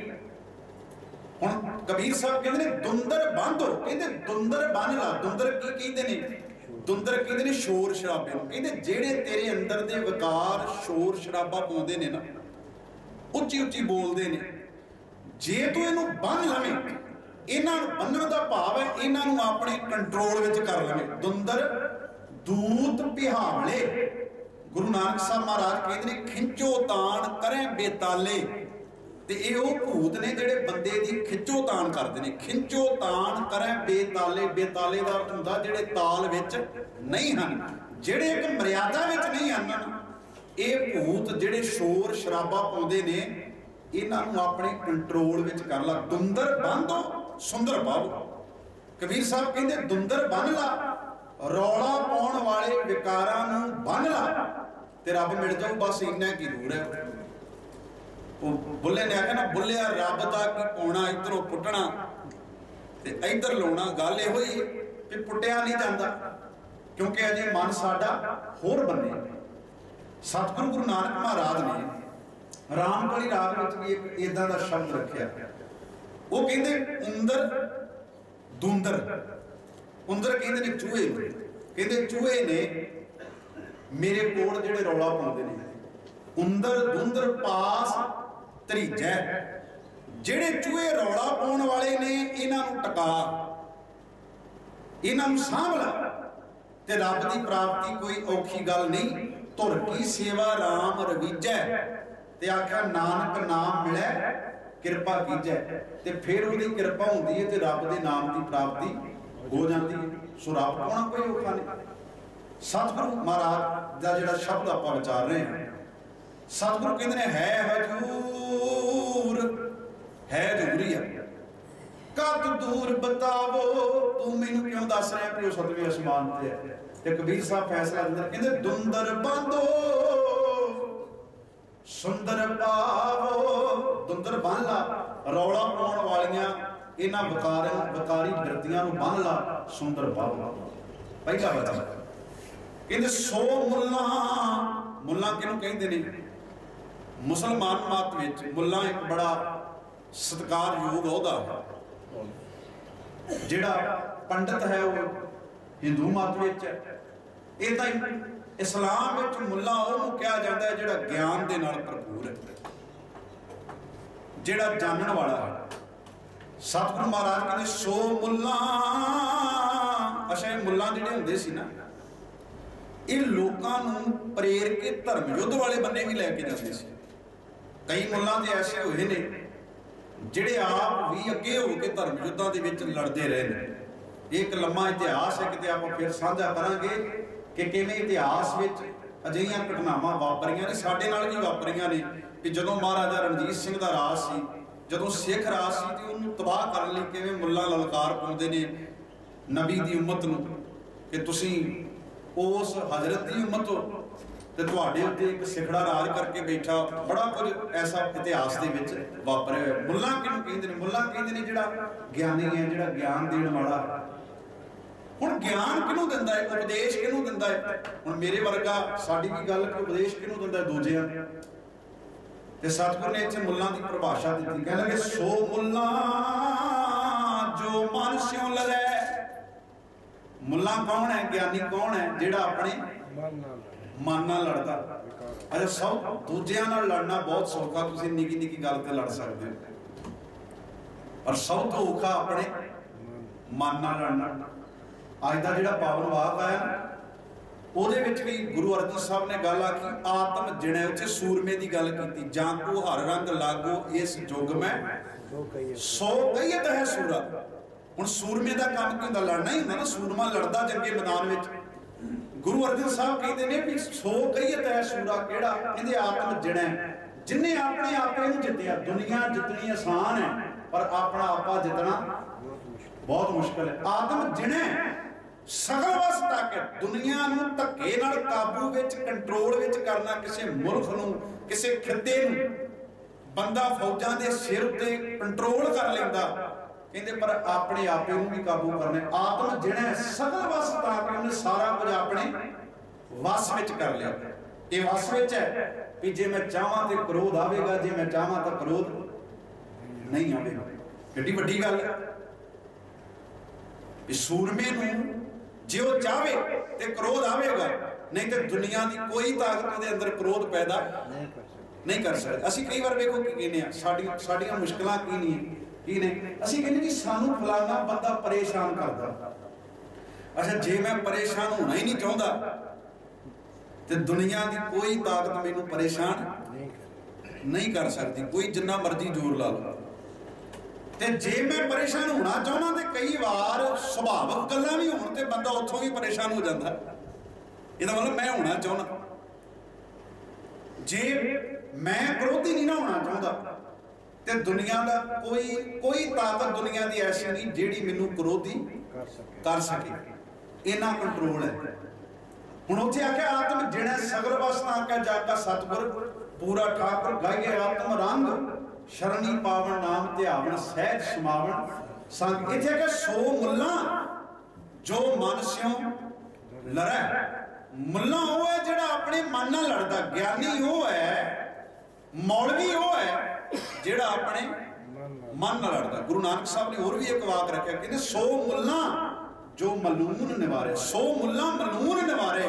हुण कबीर साहब कहंदे ने दुंदर बंद हो, कहंदे दुंदर बन ला। दुंदर की कहंदे ने? दुंदर कहंदे ने शोर शराबे नूं। कहंदे जेड़े तेरे अंदर दे विकार शोर शराबा पाउंदे ने ना, उच्ची उच्ची बोलदे ने, जे तू इनू बन लवें, इन्हां नूं बन्नण दा भाव है इन्हां नूं अपने कंट्रोल विच कर लवें। दुंदर दूत बिहावले। गुरु नानक साहब महाराज कहते हैं खिंचो तान करें बेताले। ते ये वो भूत ने जिहड़े बंदे दी खिंचो तान करते हैं। खिंचो तान करें बेताले। बेताले का अर्थ हुंदा जिहड़े ताल विच नहीं हन, जिहड़े एक मर्यादा विच नहीं हन। ये भूत जिहड़े शोर शराबा पाउंदे ने, इन्हां नूं अपने कंट्रोल विच कर ला। दुंदर बंद हो, सुंदर पाओ। कबीर साहब कहंदे दुंदर बन ला, रौला पाउण वाले विकारां नूं बन ला ते रब मिल जाऊ। बस इन्ना की दूर है। बुल्ले ने आख्या ना, बुल्लिया रब दा की पाउणा, इधरों पुट्टना ते इधर लाउणा। गल इहो ही कि पुट्टिया नहीं जांदा, क्योंकि अजे मन साडा होर बने। सतगुरु गुरु नानक महाराज ने रामकली राग विच भी एक इदां दा शब्द रखिया। वो कहंदे उंदर दुंदर। उंदर कहंदे ने चूहे। कहंदे चूहे ने मेरे कोल जिहड़े रौला पाउंदे ने। उंदर दुंदर पास तरीजै। जिहड़े चूहे रौला पाउण वाले ने, इन्हां नूं टका, इन्हां नूं सांभ ला ते रब दी प्राप्ति कोई औखी गल नहीं। धुर की सेवा राम रवीजै। ते आख्या नानक नाम मिलै किरपा कीजै। ते फिर उहदी किरपा हुंदी है ते रब दे नाम दी प्राप्ति हो जाती है। सो रब पाउणा कोई औखा नहीं। सतगुरु महाराज का जिहड़ा शब्द आपां विचार रहे हैं, सतगुरु कहते हैं है हजूर, है दूरी है। कद दूर बतावो, तू मैनू क्यों दस रहा कि सतवें आसमान ते है। ते कबीर साहब फैसला दिंदे, कहंदे दुंदर बंदो सुंदर पावो। दुंदर बन ला, रौला पाउण वालियां इन्हां विकारी बिरतियां नूं बन ला, सुंदर पावो। पहला वचन कहंदे सो मुल्ला। मुल्ला किहनूं कहंदे ने? मुसलमान मत विच मुल्ला एक बड़ा सत्कारयोग अहुदा है। जिहड़ा पंडित है वो हिंदू मत विच है। ये तां इस्लाम विच मुल्ला उहनूं कहा जाता है जिहड़ा ज्ञान दे नाल भरपूर है, जिहड़ा जानण वाला है। सतगुरु महाराज कहंदे सो मुल्ला। अच्छा मुल्ला जिहड़े हुंदे सी ना, ये लोकां नूं प्रेर के धर्म युद्ध वाले बन्ने भी लैके जाते सी। कई मुल्लां दे ऐसे होए ने जिहड़े आप भी अगे हो के धर्म युद्धां दे विच लड़दे रहे ने। एक लम्मा इतिहास है, किते आपां फिर साझा करांगे कि किवें इतिहास विच ਅਜਿਹੀਆਂ ਘਟਨਾਵਾਂ ਵਾਪਰੀਆਂ ਨੇ, ਸਾਡੇ ਨਾਲ ਵੀ ਵਾਪਰੀਆਂ ਨੇ ਕਿ ਜਦੋਂ ਮਹਾਰਾਜਾ ਰਣਜੀਤ ਸਿੰਘ ਦਾ ਰਾਜ ਸੀ, ਜਦੋਂ ਸਿੱਖ ਰਾਜ ਸੀ, ਤੇ ਉਹਨੂੰ ਤਬਾਹ ਕਰਨ ਲਈ ਕਿਵੇਂ ਮੁੱਲਾ ਲਲਕਾਰ ਪਾਉਂਦੇ ਨੇ ਨਬੀ ਦੀ ਉਮਤ ਨੂੰ ਕਿ ਤੁਸੀਂ ਉਸ ਹਜ਼ਰਤ ਦੀ ਉਮਤ ਹੋ ਤੇ ਤੁਹਾਡੇ ਉੱਤੇ ਇੱਕ ਸਿਖੜਾ ਰਾਜ ਕਰਕੇ ਬੈਠਾ। ਬੜਾ ਕੁਝ ਐਸਾ ਇਤਿਹਾਸ ਦੇ ਵਿੱਚ ਵਾਪਰਿਆ ਹੋਇਆ। ਮੁੱਲਾ ਕਿਹਨੂੰ ਕਹਿੰਦੇ ਨੇ? ਮੁੱਲਾ ਕਹਿੰਦੇ ਨੇ ਜਿਹੜਾ ਗਿਆਨੀ ਹੈ, ਜਿਹੜਾ ਗਿਆਨ ਦੇਣ ਵਾਲਾ। ਹੁਣ ਗਿਆਨ ਕਿਹਨੂੰ ਦਿੰਦਾ ਹੈ? ਉਪਦੇਸ਼ ਕਿਹਨੂੰ ਦਿੰਦਾ ਹੈ? ਹੁਣ ਮੇਰੇ ਵਰਗਾ ਸਾਡੀ ਵੀ ਗੱਲ ਕਿ ਉਪਦੇਸ਼ ਕਿਹਨੂੰ ਦਿੰਦਾ ਹੈ? ਦੂਜਿਆਂ। ਤੇ ਸਤਿਗੁਰ ਨੇ ਇੱਥੇ ਮੁੱਲਾਂ ਦੀ ਪਰਿਭਾਸ਼ਾ ਦਿੱਤੀ, ਕਹਿ ਲਗੇ ਸੋ ਮੁੱਲਾ ਜੋ ਮਨ ਸਿਉ ਲੜੈ। ਮੁੱਲਾ ਕੌਣ ਹੈ? ਗਿਆਨੀ ਕੌਣ ਹੈ? ਜਿਹੜਾ ਆਪਣੇ ਮਨ ਨਾਲ ਲੜਦਾ। ਅੱਛਾ, ਸਭ ਦੂਜਿਆਂ ਨਾਲ ਲੜਨਾ ਬਹੁਤ ਸੌਖਾ, ਤੁਸੀਂ ਨਿੱਕੀ ਨਿੱਕੀ ਗੱਲ ਤੇ ਲੜ ਸਕਦੇ ਹੋ, ਪਰ ਸਭ ਤੋਂ ਔਖਾ ਆਪਣੇ ਮਨ ਨਾਲ ਲੜਨਾ। ਅੱਜ ਦਾ ਜਿਹੜਾ ਪਾਵਨ ਵਾਕ ਆਇਆ ਉਹਦੇ ਵਿੱਚ ਵੀ ਗੁਰੂ ਅਰਜਨ ਸਾਹਿਬ ਨੇ ਗੱਲ ਆਖੀ, ਆਤਮ ਜਿਣੈ। ਉੱਥੇ ਸੂਰਮੇ ਦੀ ਗੱਲ ਕੀਤੀ, ਜਾਂ ਕੋ ਹਰ ਰੰਗ ਲਾਗੋ ਇਸ ਜੁਗ ਮੈਂ ਸੋ ਕਹੀਤ ਹੈ ਸੂਰਾ। ਹੁਣ ਸੂਰਮੇ ਦਾ ਕੰਮ ਕੀ ਹੁੰਦਾ? ਲੜਨਾ ਹੀ ਹੁੰਦਾ ਨਾ। ਸੂਰਮਾ ਲੜਦਾ ਜੰਗੇ ਮੈਦਾਨ ਵਿੱਚ। ਗੁਰੂ ਅਰਜਨ ਸਾਹਿਬ ਕਹਿੰਦੇ ਨੇ ਵੀ ਸੋ ਕਹੀਤ ਹੈ ਸੂਰਾ ਕਿਹੜਾ? ਕਹਿੰਦੇ ਆਤਮ ਜਿਣੈ, ਜਿਨੇ ਆਪਣੇ ਆਪੇ ਨੂੰ ਜਿੱਤਿਆ। ਦੁਨੀਆ ਜਿੱਤਣੀ ਆਸਾਨ ਹੈ, ਪਰ ਆਪਣਾ ਆਪਾ ਜਿੱਤਣਾ ਬਹੁਤ ਮੁਸ਼ਕਲ ਹੈ। ਆਤਮ ਜਿਣੈ ਸਗਲ ਵਸ ਤੱਕ, ਦੁਨੀਆ ਨੂੰ ਧੱਕੇ ਨਾਲ ਕਾਬੂ ਵਿੱਚ, ਕੰਟਰੋਲ ਵਿੱਚ ਕਰਨਾ। ਕਿਸੇ ਮੁਲਕ ਨੂੰ, ਕਿਸੇ ਖਿੱਤੇ ਨੂੰ ਬੰਦਾ ਫੌਜਾਂ ਦੇ ਸਿਰ ਉੱਤੇ ਕੰਟਰੋਲ ਕਰ ਲੈਂਦਾ, ਕਹਿੰਦੇ, ਪਰ ਆਪਣੇ ਆਪੇ ਨੂੰ ਵੀ ਕਾਬੂ ਕਰਨਾ। ਆਤਮ ਜਿਣੈ ਸਗਲ ਵਸ ਤੱਕ, ਉਹਨੇ ਸਾਰਾ ਕੁਝ ਆਪਣੇ ਵਸ ਵਿੱਚ ਕਰ ਲਿਆ। ਇਹ ਵਸ ਵਿੱਚ ਹੈ ਵੀ ਜੇ ਮੈਂ ਚਾਹਾਂ ਤੇ ਕ੍ਰੋਧ ਆਵੇਗਾ, ਜੇ ਮੈਂ ਚਾਹਾਂ ਤਾਂ ਕ੍ਰੋਧ ਨਹੀਂ ਆਵੇਗਾ। ਕਿੱਡੀ ਵੱਡੀ ਗੱਲ ਹੈ ਵੀ ਸੂਰਮੇ ਨੂੰ ਜੇ ਉਹ ਚਾਹਵੇ ਤੇ ਕ੍ਰੋਧ ਆਵੇਗਾ, ਨਹੀਂ ਤੇ ਦੁਨੀਆ ਦੀ ਕੋਈ ਤਾਕਤ ਉਹਦੇ ਅੰਦਰ ਕ੍ਰੋਧ ਪੈਦਾ ਨਹੀਂ ਕਰ ਸਕਦੀ। ਅਸੀਂ ਕਈ ਵਾਰ ਵੇਖੋ ਕੀ ਕਹਿੰਦੇ ਆ, ਸਾਡੀਆਂ ਮੁਸ਼ਕਲਾਂ ਕੀ ਨੇ? ਅਸੀਂ ਕਹਿੰਦੇ ਜੀ ਸਾਨੂੰ ਫਲਾਣਾ ਬੰਦਾ ਪਰੇਸ਼ਾਨ ਕਰਦਾ। ਅੱਛਾ, ਜੇ ਮੈਂ ਪਰੇਸ਼ਾਨ ਹੋਣਾ ਹੀ ਨਹੀਂ ਚਾਹੁੰਦਾ ਤੇ ਦੁਨੀਆ ਦੀ ਕੋਈ ਤਾਕਤ ਮੈਨੂੰ ਪਰੇਸ਼ਾਨ ਨਹੀਂ ਕਰ ਸਕਦੀ, ਕੋਈ ਜਿੰਨਾ ਮਰਜ਼ੀ ਜ਼ੋਰ ਲਾ ਲਓ। ਤੇ ਜੇ ਮੈਂ ਪਰੇਸ਼ਾਨ ਹੋਣਾ ਚਾਹੁੰਦਾ ਤੇ ਕਈ ਵਾਰ ਸੁਭਾਵਕ ਗੱਲਾਂ ਵੀ ਹੋਣ ਤੇ ਬੰਦਾ ਉੱਥੋਂ ਵੀ ਪਰੇਸ਼ਾਨ ਹੋ ਜਾਂਦਾ। ਇਹਦਾ ਮਤਲਬ ਮੈਂ ਹੋਣਾ ਚਾਹੁੰਦਾ। ਜੇ ਮੈਂ ਕ੍ਰੋਧੀ ਨਹੀਂ ਨਾ ਹੋਣਾ ਚਾਹੁੰਦਾ ਤੇ ਦੁਨੀਆ ਦਾ ਕੋਈ ਤਾਕਤ ਦੁਨੀਆ ਦੀ ਐਸੀ ਨਹੀਂ ਜਿਹੜੀ ਮੈਨੂੰ ਕ੍ਰੋਧੀ ਕਰ ਸਕੇ। ਇਹਨਾਂ ਕੰਟਰੋਲ ਹੈ। ਹੁਣ ਉੱਥੇ ਆਖਿਆ ਆਤਮ ਜਿਣੈ ਸਗਲ ਵਸਤਾਂ ਆਖਿਆ ਜਾਗਾ ਸਤਿਗੁਰ ਪੂਰਾ ਠਾਕੁਰ ਗਾਈਏ ਆਤਮ ਰੰਗ ਸ਼ਰਣੀ ਪਾਵਨ ਨਾਮ ਧਿਆਵਨ ਸਹਿਜ ਸਮਾਵਨ ਸੰਗ। ਇੱਥੇ ਆਖਿਆ ਸੋ ਮੁੱਲਾ ਜੋ ਮਨ ਸਿਉ ਲੜੈ। ਮੁੱਲਾ ਉਹ ਹੈ ਜਿਹੜਾ ਆਪਣੇ ਮਨ ਨਾਲ ਲੜਦਾ। ਗਿਆਨੀ ਉਹ ਹੈ, ਮੌਲਵੀ ਉਹ ਹੈ ਜਿਹੜਾ ਆਪਣੇ ਮਨ ਨਾਲ ਲੜਦਾ। ਗੁਰੂ ਨਾਨਕ ਸਾਹਿਬ ਨੇ ਹੋਰ ਵੀ ਇੱਕ ਵਾਕ ਰੱਖਿਆ, ਕਹਿੰਦੇ ਸੋ ਮੁੱਲਾ ਜੋ ਮਲੂਨ ਨਿਵਾਰੇ। ਸੋ ਮੁੱਲਾ ਮਲੂਨ ਨਿਵਾਰੇ,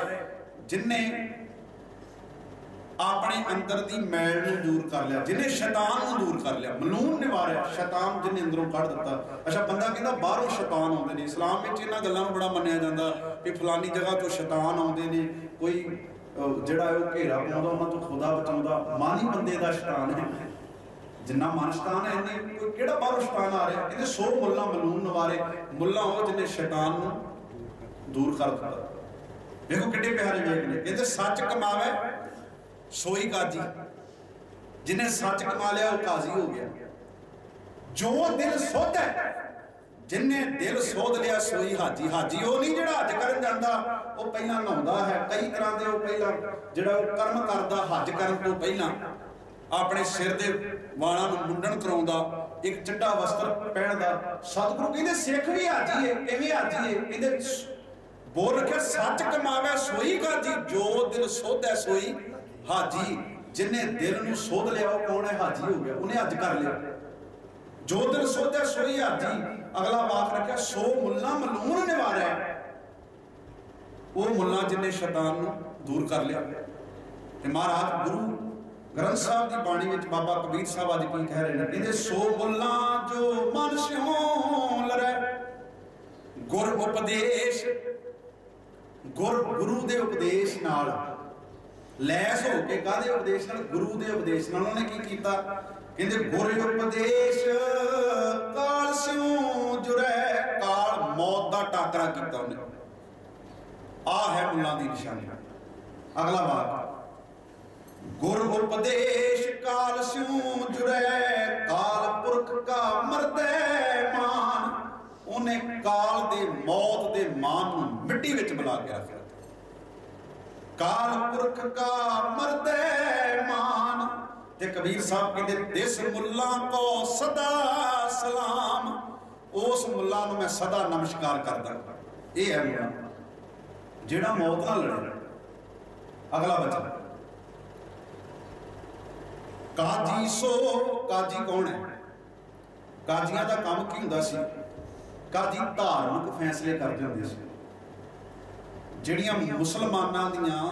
ਜਿਨੇ ਆਪਣੇ ਅੰਦਰ ਦੀ ਮੈਲ ਨੂੰ ਦੂਰ ਕਰ ਲਿਆ, ਜਿਹਨੇ ਸ਼ੈਤਾਨ ਨੂੰ ਦੂਰ ਕਰ ਲਿਆ। ਮਲੂਨ ਨਿਵਾਰਿਆ, ਸ਼ੈਤਾਨ ਜਿਹਨੇ ਅੰਦਰੋਂ ਕੱਢ ਦਿੱਤਾ। ਅੱਛਾ, ਬੰਦਾ ਕਹਿੰਦਾ ਬਾਹਰੋਂ ਸ਼ੈਤਾਨ ਆਉਂਦੇ ਨੇ। ਇਸਲਾਮ ਵਿੱਚ ਇਹਨਾਂ ਗੱਲਾਂ ਨੂੰ ਬੜਾ ਮੰਨਿਆ ਜਾਂਦਾ ਕਿ ਫਲਾਨੀ ਜਗ੍ਹਾ ਤੋਂ ਸ਼ੈਤਾਨ ਆਉਂਦੇ ਨੇ, ਕੋਈ ਜਿਹੜਾ ਉਹ ਘੇਰਾ ਪਾਉਂਦਾ ਉਹਨਾਂ ਤੋਂ ਖੁਦਾ ਬਚਾਉਂਦਾ। ਮਨ ਹੀ ਬੰਦੇ ਦਾ ਸ਼ੈਤਾਨ ਹੈ, ਜਿੰਨਾ ਮਨ ਸ਼ੈਤਾਨ ਹੈ ਇੰਨੇ ਕੋਈ ਕਿਹੜਾ ਬਾਹਰੋਂ ਸ਼ੈਤਾਨ ਆ ਰਿਹਾ। ਕਹਿੰਦੇ ਸੋ ਮੁੱਲਾ ਮਲੂਨ ਨਿਵਾਰੇ। ਮੁੱਲਾ ਉਹ ਜਿਹਨੇ ਸ਼ੈਤਾਨ ਨੂੰ ਦੂਰ ਕਰ ਦਿੱਤਾ। ਦੇਖੋ ਕਿੱਡੇ ਪਿਆਰੇ ਵੇਖ ਨੇ। ਕਹਿੰਦੇ ਸੱਚ ਕਮਾਵੇ ਸੋਈ ਕਾਜੀ, ਜਿਹਨੇ ਸੱਚ ਕਮਾ ਲਿਆ ਉਹ ਕਾਜ਼ੀ ਹੋ ਗਿਆ। ਜੋ ਦਿਲ ਸੋਧ ਹੈ, ਜਿਨੇ ਦਿਲ ਸੋਧ ਲਿਆ ਸੋਈ ਹਾਜੀ। ਹਾਜੀ ਉਹ ਨਹੀਂ ਜਿਹੜਾ ਹੱਜ ਕਰਨ ਜਾਂਦਾ, ਉਹ ਪਹਿਲਾਂ ਨਹਾਉਂਦਾ ਹੈ। ਕਈ ਤਰ੍ਹਾਂ ਦੇ ਉਹ ਪਹਿਲਾਂ ਜਿਹੜਾ ਉਹ ਕਰਮ ਕਰਦਾ ਹੱਜ ਕਰਨ ਤੋਂ ਪਹਿਲਾਂ, ਆਪਣੇ ਸਿਰ ਦੇ ਵਾਲਾਂ ਨੂੰ ਮੁੰਡਨ ਕਰਾਉਂਦਾ, ਇੱਕ ਚਿੱਟਾ ਵਸਤਰ ਪਹਿਨਦਾ। ਸਤਿਗੁਰੂ ਕਹਿੰਦੇ ਸਿੱਖ ਵੀ ਹਾਜੀ ਹੈ। ਕਿਵੇਂ ਹਾਜੀ ਹੈ? ਕਹਿੰਦੇ ਬੋਲ ਰੱਖਿਆ ਸੱਚ ਕਮਾਵੇ ਸੋਈ ਕਾਜੀ, ਜੋ ਦਿਲ ਸੋਧੈ ਸੋਈ ਹਾਜੀ। ਜਿਨੇ ਦਿਲ ਨੂੰ ਸੋਧ ਲਿਆ ਉਹ ਕੌਣ ਹੈ? ਹਾਜੀ ਹੋ ਗਿਆ, ਉਹਨੇ ਹੱਜ ਕਰ ਲਿਆ। ਜੋ ਦਿਲ ਸੋਧੈ ਸੋਈ ਹਾਜੀ। ਅਗਲਾ ਵਾਕ ਰੱਖਿਆ ਸੋ ਮੁੱਲਾ ਮਲੂਨ ਨਿਵਾਰੈ। ਉਹ ਮੁੱਲਾ ਜਿਨੇ ਸ਼ੈਤਾਨ ਨੂੰ ਦੂਰ ਕਰ ਲਿਆ। ਤੇ ਮਹਾਰਾਜ ਗੁਰੂ ਗ੍ਰੰਥ ਸਾਹਿਬ ਦੀ ਬਾਣੀ ਵਿੱਚ ਬਾਬਾ ਕਬੀਰ ਸਾਹਿਬ ਅੱਜ ਕੀ ਕਹਿ ਰਹੇ ਨੇ? ਕਹਿੰਦੇ ਸੋ ਮੁੱਲਾ ਜੋ ਮਨ ਸਿਉ ਲੜੈ ਗੁਰ ਉਪਦੇਸ਼। ਗੁਰੂ ਦੇ ਉਪਦੇਸ਼ ਨਾਲ ਲੈਸ ਹੋ ਕੇ, ਕਾਹਦੇ ਉਪਦੇਸ਼ ਨਾਲ? ਗੁਰੂ ਦੇ ਉਪਦੇਸ਼ ਨਾਲ। ਉਹਨੇ ਕੀ ਕੀਤਾ? ਕਹਿੰਦੇ ਗੁਰ ਉਪਦੇਸ਼ ਕਾਲ ਸਿਉ ਜੁਰੈ। ਕਾਲ ਮੌਤ ਦਾ ਟਾਕਰਾ ਕੀਤਾ ਉਹਨੇ। ਆਹ ਹੈ ਮੁੱਲਾਂ ਦੀ ਨਿਸ਼ਾਨੀ। अगला वाक, गुर उपदेश काल स्यूं जुड़े, काल पुरख का मरदे मान। उन्हें काल दे मौत दे मान नूं मिट्टी विच मिला के रख दिता। काल पुरख का मरदे मान। ते कबीर साहब कहते दिस मुल्ला को सदा सलाम। उस मुल्ला नूं मैं सदा नमस्कार करदा। ये है मुल्ला जिहड़ा मौत नाल लड़े। अगला बचन, काजी सो। काजी कौन है? काजियां दा काम की हुंदा सी? काजी धार्मिक फैसले करते हुंदे सी। जिहड़ियां मुसलमानां दियां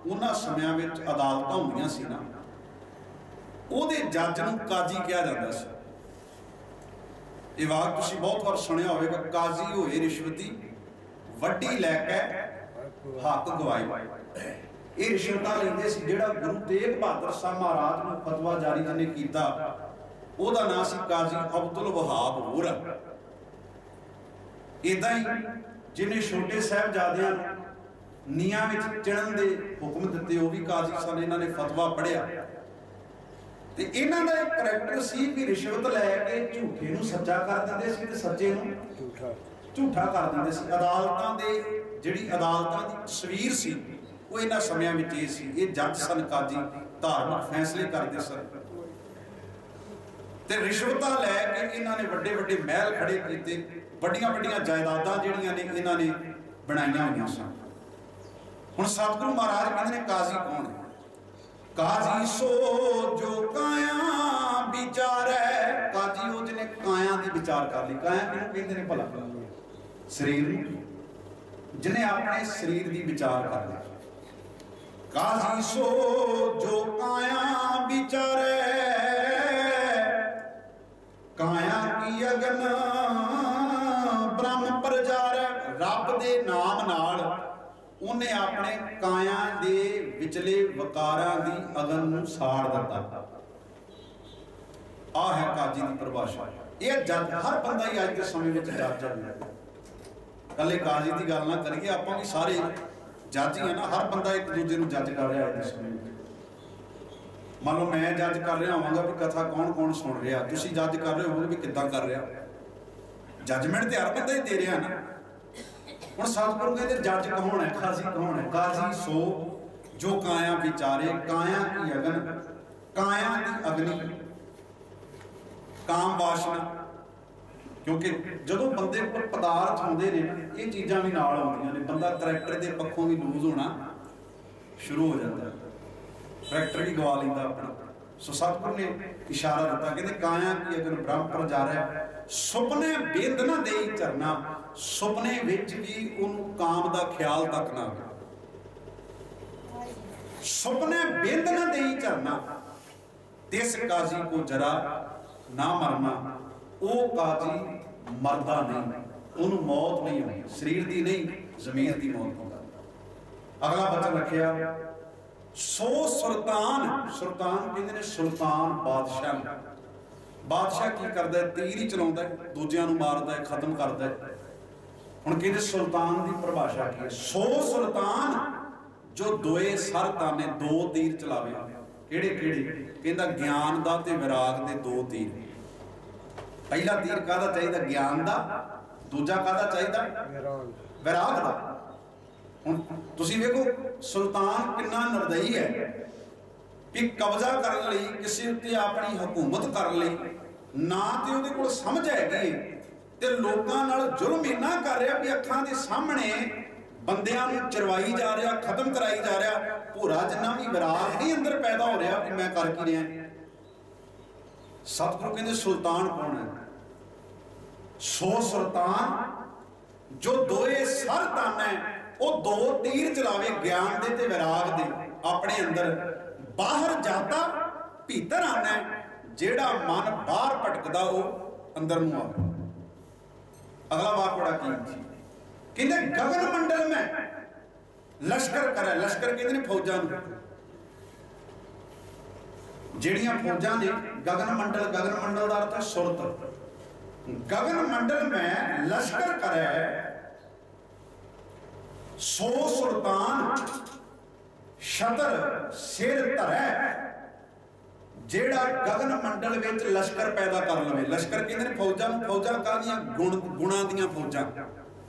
उन्हां समयां विच अदालतां हुंदियां सी ना, ਉਹਦੇ जज नूं काजी कहा जाता सी। ਇਹ ਵਾਕ ਤੁਸੀਂ ਬਹੁਤ ਵਾਰ ਸੁਣਿਆ ਹੋਵੇਗਾ, ਕਾਜ਼ੀ ਹੋਏ ਰਿਸ਼ਵਤੀ ਵੱਡੀ ਲੈ ਕੇ ਹੱਕ ਗਵਾਈ। ਇਹ ਰਿਸ਼ਵਤਾਂ ਲੈਂਦੇ ਸੀ। ਜਿਹੜਾ ਗੁਰੂ ਤੇਗ ਬਹਾਦਰ ਸਾਹਿਬ ਮਹਾਰਾਜ ਨੂੰ ਫਤਵਾ ਜਾਰੀ ਜਿਹਨੇ ਕੀਤਾ, ਉਹਦਾ ਨਾਮ ਸੀ ਕਾਜ਼ੀ ਅਬਦੁਲ ਵਹਾਬ ਹੋਰ। ਇਦਾਂ ਹੀ ਜਿਹਨੇ ਛੋਟੇ ਸਾਹਿਬਜ਼ਾਦਿਆਂ ਨੂੰ ਨੀਹਾਂ ਵਿੱਚ ਚਿਣਨ ਦੇ ਹੁਕਮ ਦਿੱਤੇ, ਉਹ ਵੀ ਕਾਜ਼ੀ ਸਨ। ਇਹਨਾਂ ਨੇ ਫਤਵਾ ਪੜ੍ਹਿਆ ਤੇ ਇਹਨਾਂ ਦਾ ਇੱਕ ਕਰੈਕਟਰ ਸੀ ਕਿ ਰਿਸ਼ਵਤ ਲੈ ਕੇ ਝੂਠੇ ਨੂੰ ਸੱਚਾ ਕਰ ਦਿੰਦੇ ਸੀ ਤੇ ਸੱਚੇ ਨੂੰ ਝੂਠਾ ਕਰ ਦਿੰਦੇ ਸੀ। ਅਦਾਲਤਾਂ ਦੇ ਜਿਹੜੀ ਅਦਾਲਤਾਂ ਦੀ ਤਸਵੀਰ ਸੀ ਉਹ ਇਹਨਾਂ ਸਮਿਆਂ ਵਿੱਚ ਇਹ ਸੀ। ਇਹ ਜੱਜ ਸਨ, ਕਾਜੀ, ਧਾਰਮਿਕ ਫੈਸਲੇ ਕਰਦੇ ਸਨ ਤੇ ਰਿਸ਼ਵਤਾਂ ਲੈ ਕੇ ਇਹਨਾਂ ਨੇ ਵੱਡੇ ਵੱਡੇ ਮਹਿਲ ਖੜੇ ਕੀਤੇ, ਵੱਡੀਆਂ ਵੱਡੀਆਂ ਜਾਇਦਾਦਾਂ ਜਿਹੜੀਆਂ ਨੇ ਇਹਨਾਂ ਨੇ ਬਣਾਈਆਂ ਹੋਈਆਂ ਸਨ। ਹੁਣ ਸਤਿਗੁਰੂ ਮਹਾਰਾਜ ਕਹਿੰਦੇ ਨੇ ਕਾਜ਼ੀ ਕੌਣ ਹੈ? काजी सो जो काया विचारै। काजी वो जिन्हें काया की विचार कर ली। काया किहनूं कहंदे ने भला? शरीर नूं, जिन्हें अपने शरीर की विचार कर ली। काजी सो जो काया विचारै, काया की अगन ब्रह्म प्रचारै। रब दे नाम नाल ਉਹਨੇ ਆਪਣੇ ਕਾਇਆ ਦੇ ਵਿਚਲੇ ਵਕਾਰਾਂ ਦੀ ਅਗਨ ਨੂੰ ਸਾੜ ਦਿੱਤਾ। ਆਹ ਹੈ ਕਾਜੀ ਦੀ ਪਰਿਭਾਸ਼ਾ। ਇਹ ਜੱਜ ਹਰ ਬੰਦਾ ਹੀ ਅੱਜ ਦੇ ਸਮੇਂ ਵਿੱਚ ਜੱਜ ਹੈ। ਕੱਲੇ ਕਾਜੀ ਦੀ ਗੱਲ ਨਾ ਕਰੀਏ, ਆਪਾਂ ਵੀ ਸਾਰੇ ਜੱਜ ਹੀ ਆ ਨਾ। ਹਰ ਬੰਦਾ ਇੱਕ ਦੂਜੇ ਨੂੰ ਜੱਜ ਕਰ ਰਿਹਾ ਅੱਜ ਦੇ ਸਮੇਂ ਵਿੱਚ। ਮੰਨ ਲਓ ਮੈਂ ਜੱਜ ਕਰ ਰਿਹਾ ਹੋਵਾਂਗਾ ਵੀ ਕਥਾ ਕੌਣ ਕੌਣ ਸੁਣ ਰਿਹਾ, ਤੁਸੀਂ ਜੱਜ ਕਰ ਰਹੇ ਹੋਵੋਗੇ ਵੀ ਕਿੱਦਾਂ ਕਰ ਰਿਹਾ। ਜੱਜਮੈਂਟ ਤੇ ਹਰ ਬੰਦਾ ਹੀ ਦੇ ਰਿਹਾ ਨਾ। ਹੁਣ ਸਤਿਗੁਰੂ ਕਹਿੰਦੇ ਜੱਜ ਕੌਣ ਹੈ, ਕਾਜ਼ੀ ਕੌਣ ਹੈ? ਕਾਜ਼ੀ ਸੋ ਜੋ ਕਾਇਆ ਵਿਚਾਰੇ, ਕਾਇਆ ਕੀ ਅਗਨ। ਕਾਇਆ ਦੀ ਅਗਨੀ, ਕਾਮ ਵਾਸ਼ਨਾ। ਕਿਉਂਕਿ ਜਦੋਂ ਬੰਦੇ ਕੋਲ ਪਦਾਰਥ ਹੁੰਦੇ ਨੇ ਇਹ ਚੀਜ਼ਾਂ ਵੀ ਨਾਲ ਆਉਂਦੀਆਂ ਨੇ। ਬੰਦਾ ਕਰੈਕਟਰ ਦੇ ਪੱਖੋਂ ਵੀ ਲੂਜ਼ ਹੋਣਾ ਸ਼ੁਰੂ ਹੋ ਜਾਂਦਾ, ਕਰੈਕਟਰ ਵੀ ਗਵਾ ਲੈਂਦਾ ਆਪਣਾ। ਸੋ ਸਤਿਗੁਰੂ ਨੇ ਇਸ਼ਾਰਾ ਦਿੱਤਾ, ਕਹਿੰਦੇ ਕਾਇਆ ਕੀ ਅਗਨ ਬ੍ਰਹਮ ਪ੍ਰਜਾਰੈ। ਸੁਪਨੇ ਬਿੰਦ ਨਾ ਦੇਈ ਝਰਨਾ। ਸੁਪਨੇ ਵਿੱਚ ਵੀ ਉਹਨੂੰ ਕਾਮ ਦਾ ਖਿਆਲ ਤੱਕ ਨਾ ਆਵੇ। ਸੁਪਨੇ ਬਿੰਦ ਨਾ ਦੇਈ ਝਰਨਾ। ਤਿਸ ਕਾਜ਼ੀ ਕੋ ਜਰਾ ਨਾ ਮਰਨਾ। ਉਹ ਕਾਜ਼ੀ ਮਰਦਾ ਨਹੀਂ, ਉਹਨੂੰ ਮੌਤ ਨਹੀਂ ਆਉਂਦੀ, ਸਰੀਰ ਦੀ ਨਹੀਂ ਜ਼ਮੀਰ ਦੀ ਮੌਤ ਹੁੰਦਾ। ਅਗਲਾ ਬਚਨ ਰੱਖਿਆ, ਸੋ ਸੁਲਤਾਨ। ਸੁਲਤਾਨ ਕਹਿੰਦੇ ਨੇ ਸੁਲਤਾਨ ਬਾਦਸ਼ਾਹ। ਬਾਦਸ਼ਾਹ ਕੀ ਕਰਦਾ? ਤੀਰ ਹੀ ਚਲਾਉਂਦਾ, ਦੂਜਿਆਂ ਨੂੰ ਮਾਰਦਾ, ਖਤਮ ਕਰਦਾ। ਹੁਣ ਕਹਿੰਦੇ ਸੁਲਤਾਨ ਦੀ ਪਰਿਭਾਸ਼ਾ ਕੀ ਹੈ? ਸੋ ਸੁਲਤਾਨ ਜੋ ਦੋਏ ਸਰ ਤਾਨੇ, ਦੋ ਤੀਰ ਚਲਾਵੇ। ਕਿਹੜੇ ਕਿਹੜੇ? ਕਹਿੰਦਾ ਗਿਆਨ ਦਾ ਤੇ ਵਿਰਾਗ ਦੇ ਦੋ ਤੀਰ। ਪਹਿਲਾ ਤੀਰ ਕਾਹਦਾ ਚਾਹੀਦਾ? ਗਿਆਨ ਦਾ। ਦੂਜਾ ਕਾਹਦਾ ਚਾਹੀਦਾ? ਵਿਰਾਗ ਦਾ। ਹੁਣ ਤੁਸੀਂ ਵੇਖੋ ਸੁਲਤਾਨ ਕਿੰਨਾ ਨਿਰਦਈ ਹੈ ਕਿ ਕਬਜ਼ਾ ਕਰਨ ਲਈ, ਕਿਸੇ ਉੱਤੇ ਆਪਣੀ ਹਕੂਮਤ ਕਰਨ ਲਈ ਨਾ ਤੇ ਉਹਦੇ ਕੋਲ ਸਮਝ ਹੈਗੀ ਤੇ ਲੋਕਾਂ ਨਾਲ ਜ਼ੁਲਮ ਇੰਨਾ ਕਰ ਰਿਹਾ ਵੀ ਅੱਖਾਂ ਦੇ ਸਾਹਮਣੇ ਬੰਦਿਆਂ ਨੂੰ ਚਰਵਾਈ ਜਾ ਰਿਹਾ, ਖਤਮ ਕਰਾਈ ਜਾ ਰਿਹਾ। ਭੂਰਾ ਜਿੰਨਾ ਵੀ ਵਿਰਾਗ ਨਹੀਂ ਅੰਦਰ ਪੈਦਾ ਹੋ ਰਿਹਾ ਕਿ ਮੈਂ ਕਰ ਕੀ ਰਿਹਾ। ਸਤਿਗੁਰੂ ਕਹਿੰਦੇ ਸੁਲਤਾਨ ਕੌਣ ਹੈ? ਸੋ ਸੁਲਤਾਨ ਜੋ ਦੋਏ ਸਰ ਤਾਨੇ, ਉਹ ਦੋ ਤੀਰ ਚਲਾਵੇ ਗਿਆਨ ਦੇ ਤੇ ਵਿਰਾਗ ਦੇ ਆਪਣੇ ਅੰਦਰ। ਬਾਹਰ ਜਾਤਾ ਭੀਤਰ ਆਣਾ। ਜਿਹੜਾ ਮਨ ਬਾਹਰ ਭਟਕਦਾ ਉਹ ਅੰਦਰ ਨੂੰ ਆਵੇ। ਅਗਲਾ ਵਾਕ ਬੜਾ ਕੀਮਤੀ, ਕਹਿੰਦੇ ਗगन ਮੰਡਲ ਮੈਂ ਲਸ਼ਕਰ ਕਰੇ। ਲਸ਼ਕਰ ਕਹਿੰਦੇ ਨੇ ਫੌਜਾਂ ਨੂੰ। ਜਿਹੜੀਆਂ ਫੌਜਾਂ ਨੇ ਗगन ਮੰਡਲ, ਗगन ਮੰਡਲ ਦਾ ਅਰਥ ਹੈ ਸੁਰਤ। गगन मंडल में लश्कर करे, सो सुल्तान छतर सिर धरै जेड़ा गगन मंडल विच लश्कर पैदा कर लवे। लश्कर कहते हैं फौजां नूं, फौजां काहदियां गुणां दियां फौजां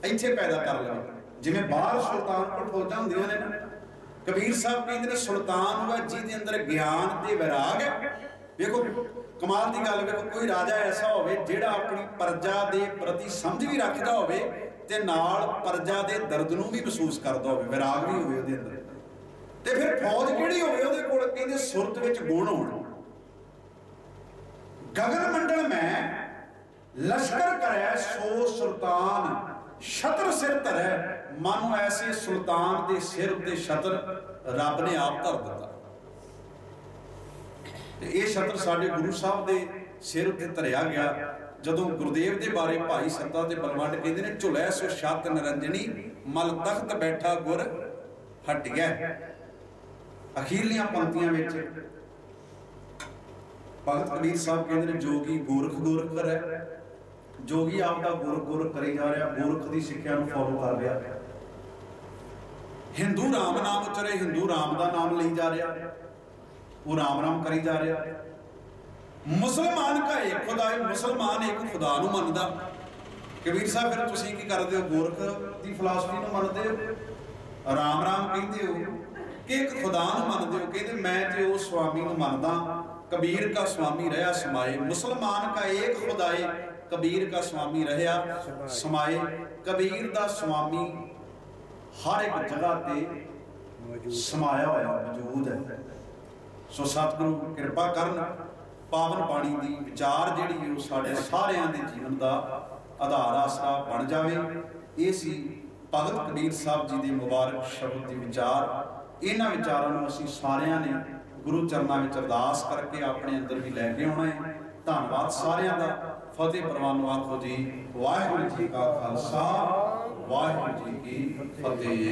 इत्थे पैदा कर लवे। जिवें बाहर सुल्तान कोल फौजां हुंदियां ने ना, कबीर साहब कहते हैं सुल्तान हुआ जिहदे अंदर ज्ञान ते वैराग है। देखो कमाल की गल, देखो कोई राजा ऐसा होवे जिहड़ा अपनी प्रजा के प्रति समझ भी रखदा होवे ते नाल प्रजा के दर्द नूं भी महसूस करदा होवे, वैराग भी होवे उहदे अंदर। ते फिर फौज किहड़ी होवे उहदे कोल, कहंदे सुरत विच गुण होण। गगन मंडल में लश्कर करे सो सुल्तान छतर सिर धरै। मानो ऐसे सुल्तान के सिर उत्ते छतर रब ने आप धर दिता। ये छतर साडे गुरु साहब के सिर उत्ते धरिया गया। जदों गुरुदेव के बारे भाई सत्ता ते बलवंड कहते हैं, झुलै सो छत निरंजनी मल तख्त बैठा गुर हटिया। अखीरलियां पंक्तियां विच भगत कबीर साहब कहते हैं, जोगी गोरख गोरख करे। जोगी आपका गोरख गोरख करी जा रहा, गोरख की सिक्ख्या नूं फॉलो कर रहा। हिंदू राम नाम उचरे, हिंदू राम का नाम ली जा रहा, वो राम राम करी जा रहा। मुसलमान का एक खुदा है, मुसलमान एक खुदा नूं मनदा। कबीर साहब फिर तुसीं की करदे हो, गोरख की फिलासफी नूं मनदे हो, राम राम कहते हो कि एक खुदा नूं मनदे हो। कहते मैं ते उस स्वामी नूं मनदा, कबीर का स्वामी रहा समाए। मुसलमान का एक खुदाए, कबीर का स्वामी रहा समाए। कबीर का स्वामी हर एक जगह ते समाया होया मौजूद है। सो सतगुरु कृपा करन, पावन बाणी की विचार जिहड़ी है साडे सारियां दे जीवन का आधार आसरा बन जाए। ये सी भगत कबीर साहब जी के मुबारक शब्द के विचार। इन्हां विचारां नूं असीं सारियां ने गुरु चरणों में अरदास करके अपने अंदर भी लैके आना है। धन्यवाद सारियां दा। फतेह परवान आखो जी। वाहिगुरू जी का खालसा, वाहिगुरू जी की फतेह।